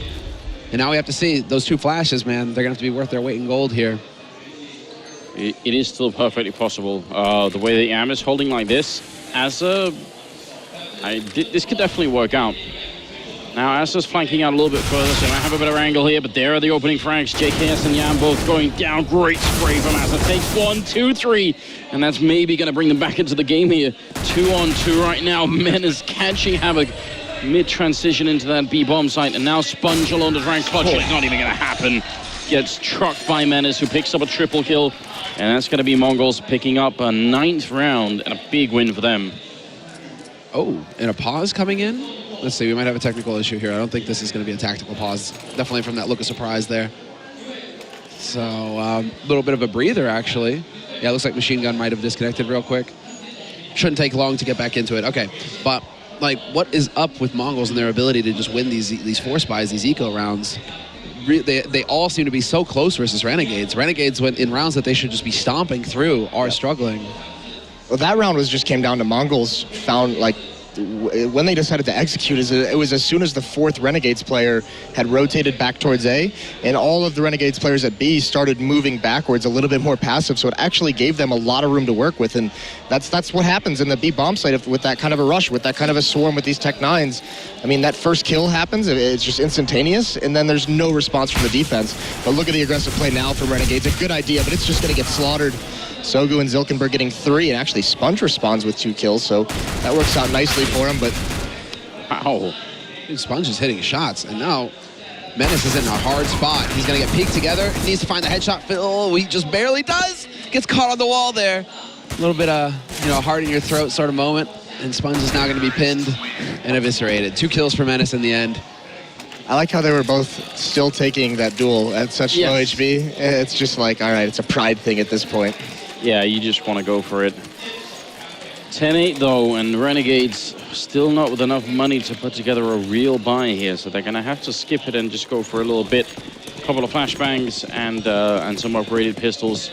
And now we have to see those 2 flashes, man. They're going to have to be worth their weight in gold here. It is still perfectly possible. The way the IEM is holding like this, this could definitely work out. Now, Asa's flanking out a little bit further, so I have a better angle here, but there are the opening frags. JKS and Yam both going down. Great spray from Asa. Takes 1, 2, 3, and that's maybe going to bring them back into the game here. 2-on-2 right now. Menace catching Havoc mid-transition into that B-bomb site, and now Sponge alone to try and clutch it. It's not even going to happen. Gets trucked by Menace, who picks up a triple kill, and that's going to be Mongolz picking up a 9th round and a big win for them. Oh, and a pause coming in? Let's see, we might have a technical issue here. I don't think this is going to be a tactical pause. Definitely from that look of surprise there. So, a little bit of a breather, actually. Yeah, it looks like Machine Gun might have disconnected real quick. Shouldn't take long to get back into it. Okay, but, like, what is up with Mongolz and their ability to just win these force buys, these eco rounds? They all seem to be so close versus Renegades. Renegades, in rounds that they should just be stomping through, are struggling. Well, that round came down to Mongolz found, like, when they decided to execute, it was as soon as the 4th Renegades player had rotated back towards A, and all of the Renegades players at B started moving backwards a little bit more passive, so it actually gave them a lot of room to work with, and that's what happens in the B bomb site with that kind of a rush, with that kind of a swarm with these Tech 9s. I mean, that first kill happens, it's just instantaneous, and then there's no response from the defense. But look at the aggressive play now from Renegades. A good idea, but it's just going to get slaughtered. Sogu and Zilkenberg getting 3, and actually Sponge responds with 2 kills, so that works out nicely for him, but... Wow. Sponge is hitting shots, and now Menace is in a hard spot. He's going to get peeked together. He needs to find the headshot. Oh, he just barely does. Gets caught on the wall there. A little bit of, heart in your throat sort of moment, and Sponge is now going to be pinned and eviscerated. 2 kills for Menace in the end. I like how they were both still taking that duel at such low HP. It's just like, all right, it's a pride thing at this point. Yeah, you just want to go for it. 10-8 though, and Renegades still not with enough money to put together a real buy here, so they're going to have to skip it and just go for a little bit. A couple of flashbangs and some upgraded pistols.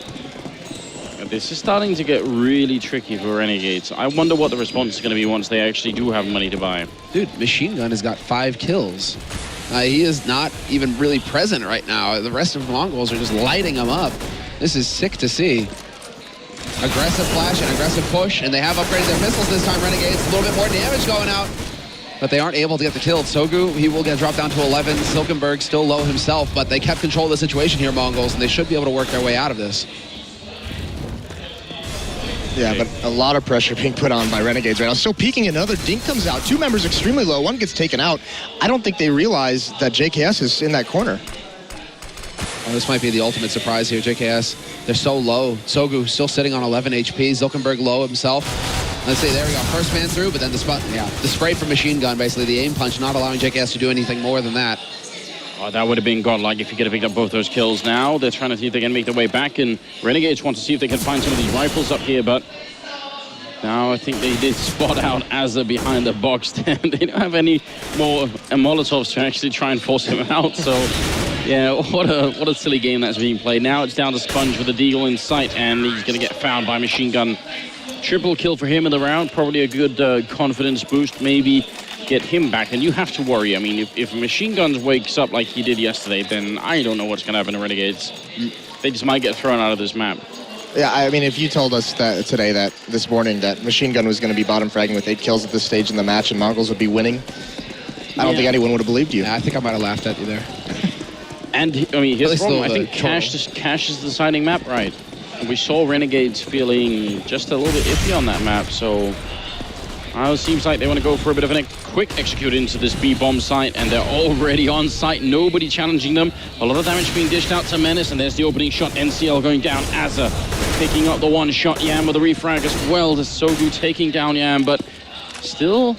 This is starting to get really tricky for Renegades. I wonder what the response is going to be once they actually do have money to buy. Dude, Machine Gun has got 5 kills. He is not even really present right now. The rest of Mongolz are just lighting him up. This is sick to see. Aggressive flash and aggressive push, and they have upgraded their pistols this time, Renegades. A little bit more damage going out, but they aren't able to get the kill. Sogu, he will get dropped down to 11. Silkenberg still low himself, but they kept control of the situation here, Mongolz, and they should be able to work their way out of this. Yeah, but a lot of pressure being put on by Renegades right now. Still peeking, another Dink comes out. 2 members extremely low, 1 gets taken out. I don't think they realize that JKS is in that corner. Oh, this might be the ultimate surprise here, JKS. They're so low. Sogu still sitting on 11 HP. Zilkenberg low himself. Let's see, there we go. First man through, but then the spray from Machine Gun, basically the aim punch, not allowing JKS to do anything more than that. Oh, that would have been godlike if he could have picked up both those kills. Now they're trying to see if they can make their way back, and Renegades want to see if they can find some of these rifles up here, but now I think they did spot out Azza behind the box stand. They don't have any more Molotovs to actually try and force him out, so yeah, what a silly game that's being played. Now it's down to Sponge with the deagle in sight, and he's going to get found by Machine Gun. Triple kill for him in the round, probably a good confidence boost, maybe get him back. And you have to worry. I mean, if Machine Gun wakes up like he did yesterday, then I don't know what's going to happen to Renegades. They just might get thrown out of this map. Yeah, I mean, if you told us that today, that this morning, that Machine Gun was going to be bottom fragging with 8 kills at this stage in the match and Mongolz would be winning, I don't think anyone would have believed you. Yeah, I think I might have laughed at you there. And, I mean, here's the problem. I think Cash is the deciding map, right? We saw Renegades feeling just a little bit iffy on that map, so it seems like they want to go for a bit of a quick execute into this B-bomb site, and they're already on site, nobody challenging them. A lot of damage being dished out to Menace, and there's the opening shot. NCL going down. Azza picking up the one shot. Yam with a refrag as well. The Sogu taking down Yam, but still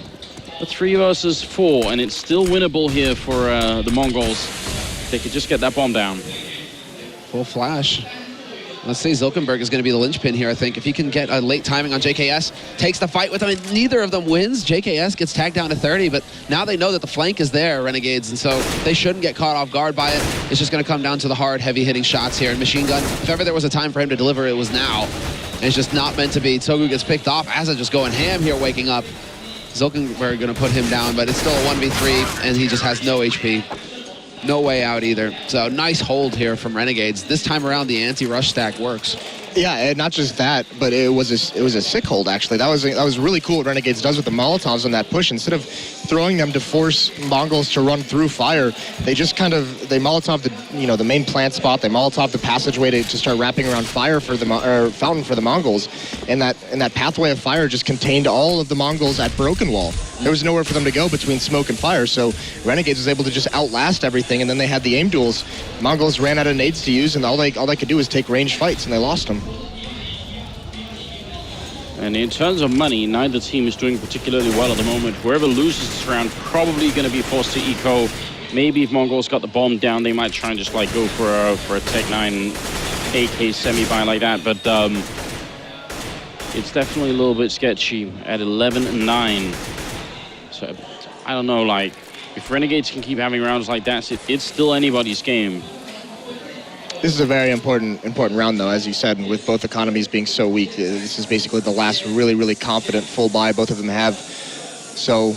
a 3 versus 4, and it's still winnable here for the Mongols. They could just get that bomb down. Full flash. Let's see, Zilkenberg is going to be the linchpin here, I think. If he can get a late timing on JKS, takes the fight with him, and neither of them wins. JKS gets tagged down to 30, but now they know that the flank is there, Renegades, and so they shouldn't get caught off guard by it. It's just going to come down to the hard, heavy-hitting shots here. And Machine Gun, if ever there was a time for him to deliver, it was now. And it's just not meant to be. Sogu gets picked off. Azza just going ham here, waking up. Zilkenberg going to put him down, but it's still a 1v3, and he just has no HP. No way out either. So nice hold here from Renegades. This time around, the anti-rush stack works. Yeah, and not just that, but it was a sick hold actually. That was really cool what Renegades does with the Molotovs on that push. Instead of throwing them to force Mongolz to run through fire, they just kind of Molotov the main plant spot. They Molotov the passageway to start wrapping around fire for the fountain for the Mongols, and that pathway of fire just contained all of the Mongols at Broken Wall. There was nowhere for them to go between smoke and fire, so Renegades was able to just outlast everything, and then they had the aim duels. Mongols ran out of nades to use, and all they could do was take range fights, and they lost them. And in terms of money, neither team is doing particularly well at the moment. Whoever loses this round probably going to be forced to eco. Maybe if Mongolz got the bomb down, they might try and just like go for a Tech 9 AK semi-buy like that, but it's definitely a little bit sketchy at 11-9. So I don't know, like, if Renegades can keep having rounds like that, it's still anybody's game. This is a very important round, though, as you said, with both economies being so weak. This is basically the last really, really confident full buy both of them have. So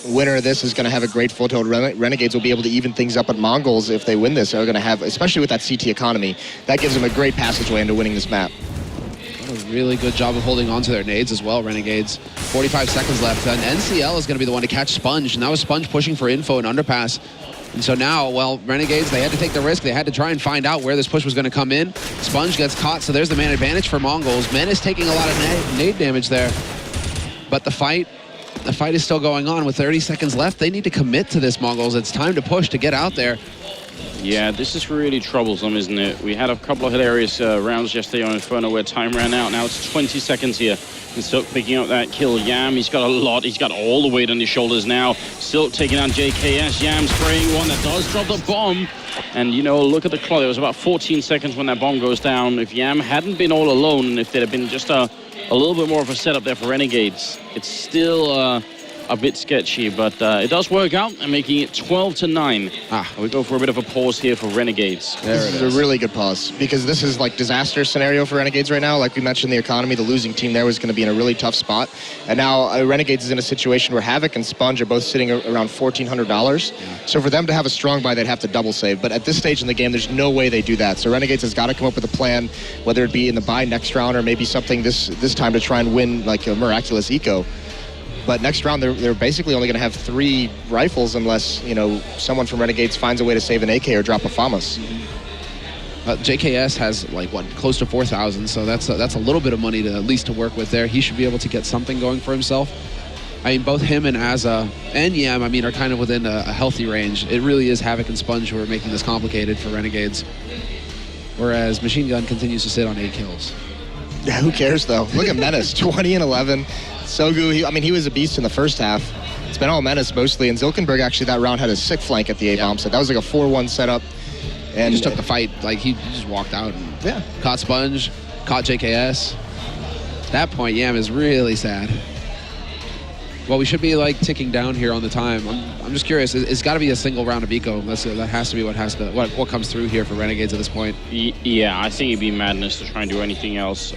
winner of this is going to have a great foothold. Renegades will be able to even things up at Mongolz if they win this. They're going to have, especially with that CT economy, that gives them a great passageway into winning this map. A really good job of holding on to their nades as well, Renegades. 45 seconds left, and NCL is going to be the one to catch Sponge, and that was Sponge pushing for info and underpass. And so now, well, Renegades, they had to take the risk. They had to try and find out where this push was going to come in. Sponge gets caught, so there's the man advantage for Mongolz. Men is taking a lot of nade damage there. But the fight is still going on. With 30 seconds left, they need to commit to this, Mongolz. It's time to push to get out there. Yeah, this is really troublesome, isn't it? We had a couple of hilarious rounds yesterday on Inferno where time ran out. Now it's 20 seconds here. And Silk picking up that kill. Yam, he's got a lot. He's got all the weight on his shoulders now. Silk taking on JKS. Yam spraying one that does drop the bomb. And, you know, look at the clock. It was about 14 seconds when that bomb goes down. If Yam hadn't been all alone, and if there had been just a little bit more of a setup there for Renegades, it's still a bit sketchy, but it does work out, and making it 12-9. We go for a bit of a pause here for Renegades. This is a really good pause, because this is like disaster scenario for Renegades right now. Like we mentioned, the economy, the losing team there was going to be in a really tough spot, and now Renegades is in a situation where Havoc and Sponge are both sitting around $1,400. So for them to have a strong buy, they'd have to double save. But at this stage in the game, there's no way they do that. So Renegades has got to come up with a plan, whether it be in the buy next round or maybe something this time to try and win like a miraculous eco. But next round, they're basically only going to have 3 rifles unless, you know, someone from Renegades finds a way to save an AK or drop a FAMAS. JKS has, like, what, close to 4,000, so that's a little bit of money to at least to work with there. He should be able to get something going for himself. I mean, both him and Azza and Yam, I mean, are kind of within a healthy range. It really is Havoc and Sponge who are making this complicated for Renegades. Whereas Machine Gun continues to sit on 8 kills. Yeah, who cares though? Look at Menace, 20 and 11. Sogu, he was a beast in the first half. It's been all Menace mostly, and Zilkenberg actually that round had a sick flank at the A-bomb set. That was like a 4-1 setup. And he just took the fight, like he just walked out and caught Sponge, caught JKS. At that point, Yam is really sad. Well, we should be like ticking down here on the time. I'm just curious. It's got to be a single round of eco. That has to be what comes through here for Renegades at this point. Yeah, I think it'd be madness to try and do anything else.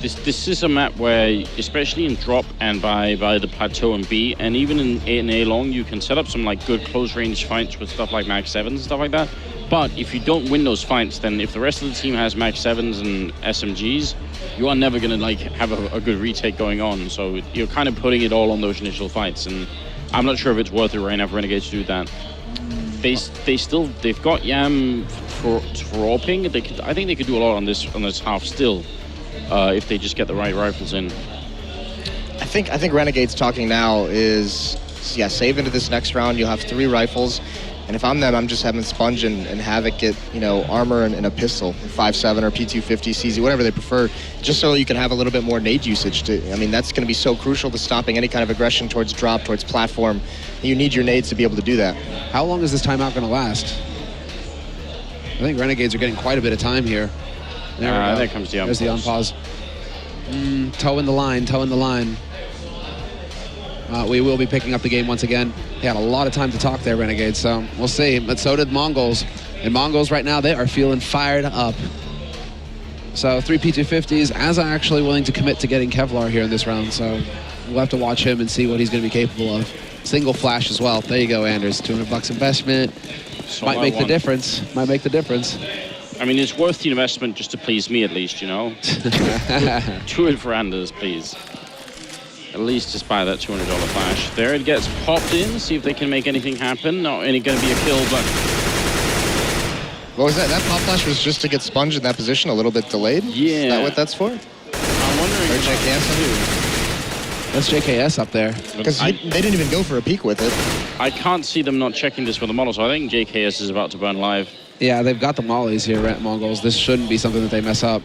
This is a map where, especially in drop and by the plateau and B, and even in A long, you can set up some like good close range fights with stuff like Max 7s and stuff like that. But if you don't win those fights, then if the rest of the team has Max 7s and SMGs, you are never gonna like have a good retake going on. So you're kind of putting it all on those initial fights, and I'm not sure if it's worth it right now for Renegades to do that. They've got Yam for AWPing. I think they could do a lot on this half still. If they just get the right rifles in. I think Renegades talking now is, save into this next round. You'll have 3 rifles. And if I'm them, I'm just having Sponge and Havoc get, armor and a pistol, 5.7 or P250, CZ, whatever they prefer, just so you can have a little bit more nade usage. That's going to be so crucial to stopping any kind of aggression towards drop, towards platform. You need your nades to be able to do that. How long is this timeout going to last? I think Renegades are getting quite a bit of time here. There comes the unpause. There's the unpause. Toe in the line. We will be picking up the game once again. They had a lot of time to talk there, Renegades, so we'll see. But so did Mongolz. And Mongolz right now, they are feeling fired up. So 3 P250s. Azza actually willing to commit to getting Kevlar here in this round, so we'll have to watch him and see what he's going to be capable of. Single flash as well. There you go, Anders. $200 investment. Might make the difference. I mean, it's worth the investment just to please me, at least, Do it for Anders, please. At least just buy that $200 flash. There it gets popped in. See if they can make anything happen. Not only going to be a kill, but... What was that? That pop flash was just to get Sponge in that position, a little bit delayed? Yeah. Is that what that's for? I'm wondering... Or JKS? That's JKS up there. Because they didn't even go for a peek with it. I can't see them not checking this for the model, so I think JKS is about to burn live. Yeah, they've got the mollies here at Mongolz. This shouldn't be something that they mess up.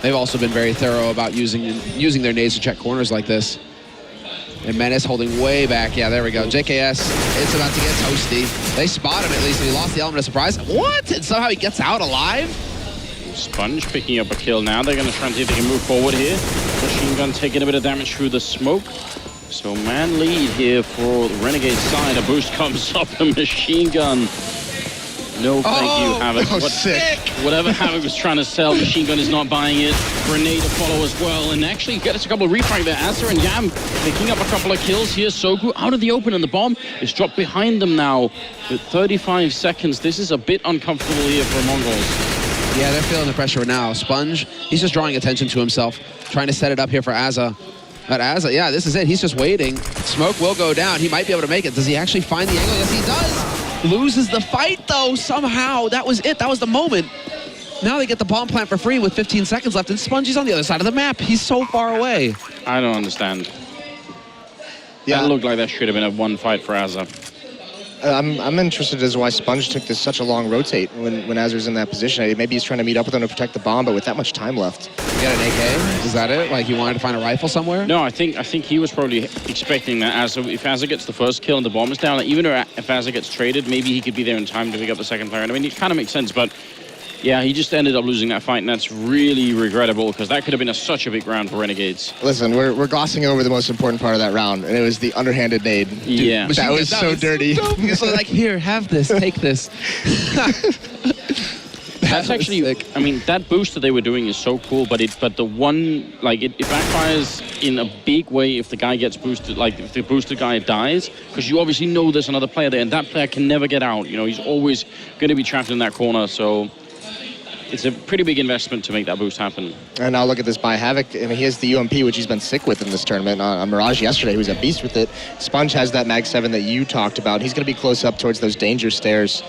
They've also been very thorough about using their nades to check corners like this. And Menace holding way back. Yeah, there we go. JKS, it's about to get toasty. They spot him at least, and he lost the element of surprise. What? And somehow he gets out alive? Sponge picking up a kill now. They're going to try and see if they can move forward here. Machine Gun taking a bit of damage through the smoke. So man lead here for the Renegade side. A boost comes up the Machine Gun. No, thank you, Havoc. Whatever Havoc was trying to sell, Machine Gun is not buying it. Grenade to follow as well, and actually gets a couple of refrag there. Azza and Yam picking up a couple of kills here. Sogu out of the open, and the bomb is dropped behind them now with 35 seconds. This is a bit uncomfortable here for Mongolz. Yeah, they're feeling the pressure now. Sponge, he's just drawing attention to himself, trying to set it up here for Azza. But Azza, yeah, this is it. He's just waiting. Smoke will go down. He might be able to make it. Does he actually find the angle? Yes, he does. Loses the fight, though, somehow. That was it. That was the moment. Now they get the bomb plant for free with 15 seconds left, and Spongy's on the other side of the map. He's so far away. I don't understand. Yeah. That looked like that should have been a one fight for Azza. I'm interested as to why Sponge took this such a long rotate when Azza's in that position. Maybe he's trying to meet up with him to protect the bomb, but with that much time left. You got an AK? Is that it? Like he wanted to find a rifle somewhere? No, I think he was probably expecting that if Azza gets the first kill and the bomb is down, even if Azza gets traded, maybe he could be there in time to pick up the second player. I mean, it kind of makes sense, but yeah, he just ended up losing that fight, and that's really regrettable because that could have been such a big round for Renegades. Listen, we're glossing over the most important part of that round, and it was the underhanded nade. Dude, yeah. That was so dirty. So like, here, have this, take this. That's actually, I mean, that boost that they were doing is so cool, but the one, like, it backfires in a big way if the guy gets boosted, like, if the boosted guy dies, because you obviously know there's another player there, and that player can never get out. You know, he's always going to be trapped in that corner, so it's a pretty big investment to make that boost happen. And now look at this by Havoc. I mean, he has the UMP, which he's been sick with in this tournament. On Mirage yesterday, he was a beast with it. Sponge has that Mag 7 that you talked about. He's going to be close up towards those danger stairs,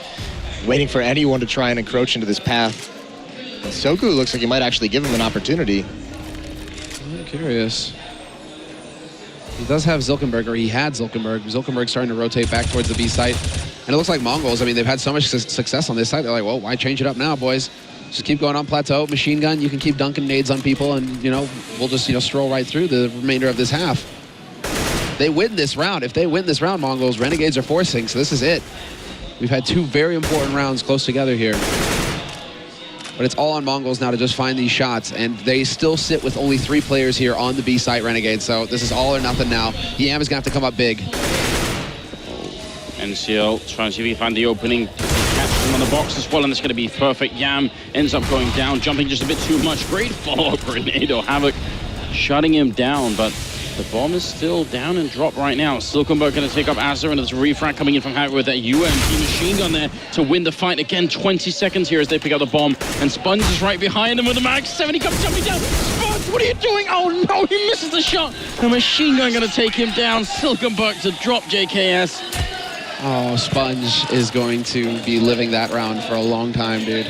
waiting for anyone to try and encroach into this path. And Soku looks like he might actually give him an opportunity. I'm curious. He does have Zilkenberg, or he had Zilkenberg. Zilkenberg's starting to rotate back towards the B site. And it looks like Mongolz, I mean, they've had so much success on this site. They're like, well, why change it up now, boys? Just keep going on plateau. Machine gun, you can keep dunking nades on people, and, you know, we'll just, you know, stroll right through the remainder of this half. They win this round. If they win this round, Mongolz, Renegades are forcing, so this is it. We've had two very important rounds close together here. But it's all on Mongolz now to just find these shots, and they still sit with only 3 players here on the B site, Renegades, so this is all or nothing now. IEM is going to have to come up big. NCL trying to see if he can find the opening. Catch him on the box as well, and it's going to be perfect. Yam ends up going down, jumping just a bit too much. Great follow-up grenade, or Havoc shutting him down, but the bomb is still down and dropped right now. Silkenberg going to take up Azur, and there's a refract coming in from Havoc with that UMP machine gun there to win the fight. Again, 20 seconds here as they pick up the bomb, and Sponge is right behind him with the mag 7. He comes jumping down. Sponge, what are you doing? Oh no, he misses the shot. The machine gun going to take him down. Silkenberg to drop JKS. Oh, Sponge is going to be living that round for a long time, dude.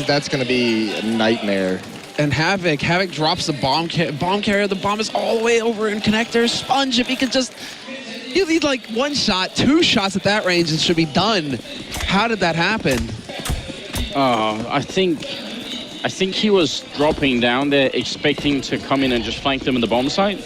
That's going to be a nightmare. And Havoc drops the bomb carrier. The bomb is all the way over in connector. Sponge, if he could just, you need like 1 shot, 2 shots at that range, it should be done. How did that happen? I think he was dropping down there, expecting to come in and just flank them in the bomb site.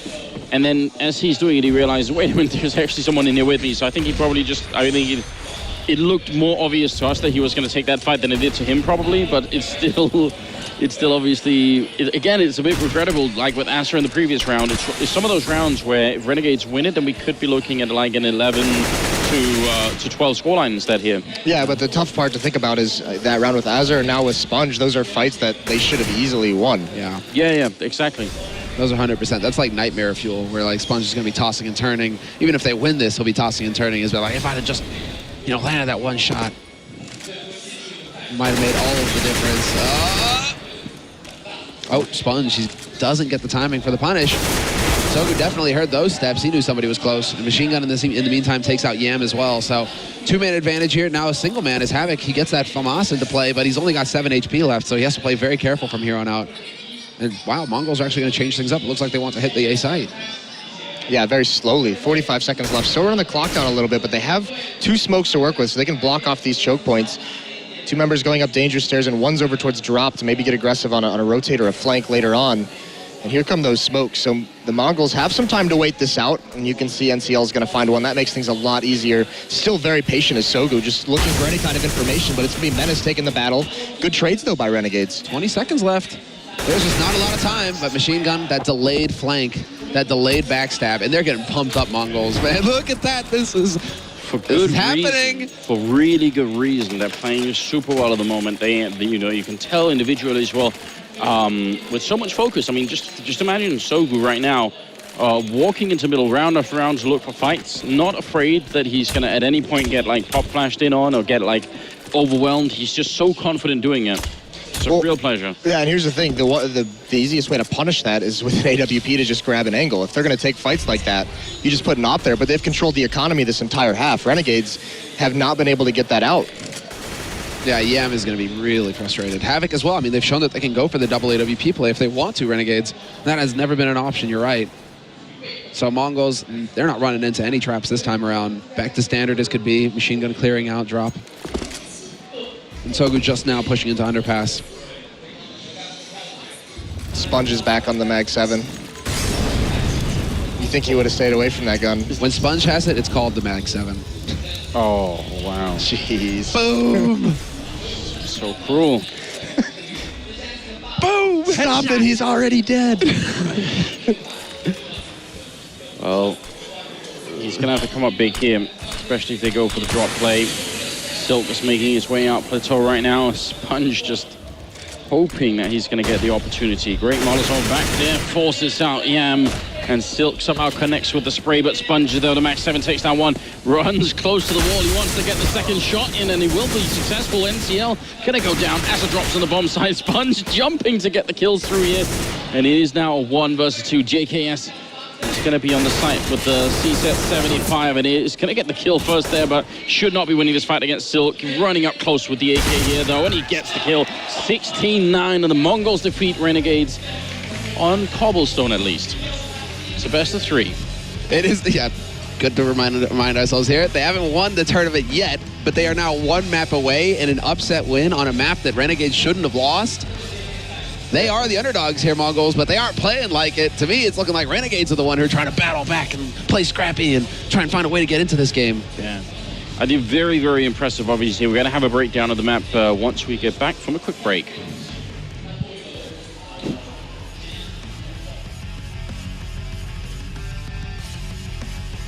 And then as he's doing it, he realized, wait a minute, there's actually someone in here with me. So I think he probably just, it looked more obvious to us that he was going to take that fight than it did to him probably, but it's still obviously, again, it's a bit regrettable, like with Azur in the previous round. It's some of those rounds where if Renegades win it, then we could be looking at like an 11 to 12 scoreline instead here. Yeah, but the tough part to think about is that round with Azur and now with Sponge, those are fights that they should have easily won. Yeah, exactly. Those are 100%. That's like nightmare fuel, where like Sponge is going to be tossing and turning. Even if they win this, he'll be tossing and turning. He's like, if I had just, you know, landed that 1 shot, might have made all of the difference. Oh, Sponge, he doesn't get the timing for the punish. Sogu definitely heard those steps. He knew somebody was close. And Machine Gun in the meantime takes out Yam as well. So 2-man advantage here. Now a single man is Havoc. He gets that FAMAS into play, but he's only got 7 HP left, so he has to play very careful from here on out. And wow, Mongolz are actually going to change things up. It looks like they want to hit the A site. Yeah, very slowly. 45 seconds left. So we're on the clock down a little bit, but they have 2 smokes to work with, so they can block off these choke points. 2 members going up danger stairs, and one's over towards drop to maybe get aggressive on a rotate or a flank later on. And here come those smokes. So the Mongols have some time to wait this out, and you can see NCL is going to find one. That makes things a lot easier. Still very patient as Sogu, just looking for any kind of information, but it's going to be Menace taking the battle. Good trades, though, by Renegades. 20 seconds left. There's just not a lot of time, but Machine Gun, that delayed flank, that delayed backstab, and they're getting pumped up, Mongolz, man. Look at that. This is happening. For really good reason. They're playing super well at the moment. You know, you can tell individually as well, with so much focus. I mean, just imagine Sogu right now, walking into middle round after round to look for fights, not afraid that he's going to at any point get like pop flashed in on or get like overwhelmed. He's just so confident doing it. It's a real pleasure. Yeah, and here's the thing. The easiest way to punish that is with an AWP to just grab an angle. If they're going to take fights like that, you just put an op there. But they've controlled the economy this entire half. Renegades have not been able to get that out. Yeah, IEM is going to be really frustrated. Havoc as well. I mean, they've shown that they can go for the double AWP play if they want to, Renegades. That has never been an option, you're right. So Mongolz, they're not running into any traps this time around. Back to standard as could be. Machine Gun clearing out, drop. And Sogu just now pushing into underpass. Sponge is back on the Mag 7. You think he would have stayed away from that gun? When Sponge has it, it's called the Mag 7. Oh, wow. Jeez. Boom! So cruel. Boom! Stop it, he's already dead. Well, he's going to have to come up big here, especially if they go for the drop play. Silk is making his way out plateau right now. Sponge just hoping that he's going to get the opportunity. Great Molotov back there, forces out Yam, and Silk somehow connects with the spray, but Sponge, though, the Max 7 takes down one, runs close to the wall. He wants to get the second shot in, and he will be successful. NCL going to go down as it drops on the bomb side. Sponge jumping to get the kills through here, and it is now a 1 versus 2. JKS is going to be on the site with the C-set 75, and is going to get the kill first there, but should not be winning this fight against Silk. Running up close with the AK here, though, and he gets the kill. 16-9, and the Mongols defeat Renegades on cobblestone, at least. It's a best of 3. It is, yeah. Good to remind ourselves here. They haven't won the tournament yet, but they are now 1 map away in an upset win on a map that Renegades shouldn't have lost. They are the underdogs here, Mongolz, but they aren't playing like it. To me, it's looking like Renegades are the one who are trying to battle back and play scrappy and try and find a way to get into this game. Yeah. I think very, very impressive, obviously. We're going to have a breakdown of the map once we get back from a quick break.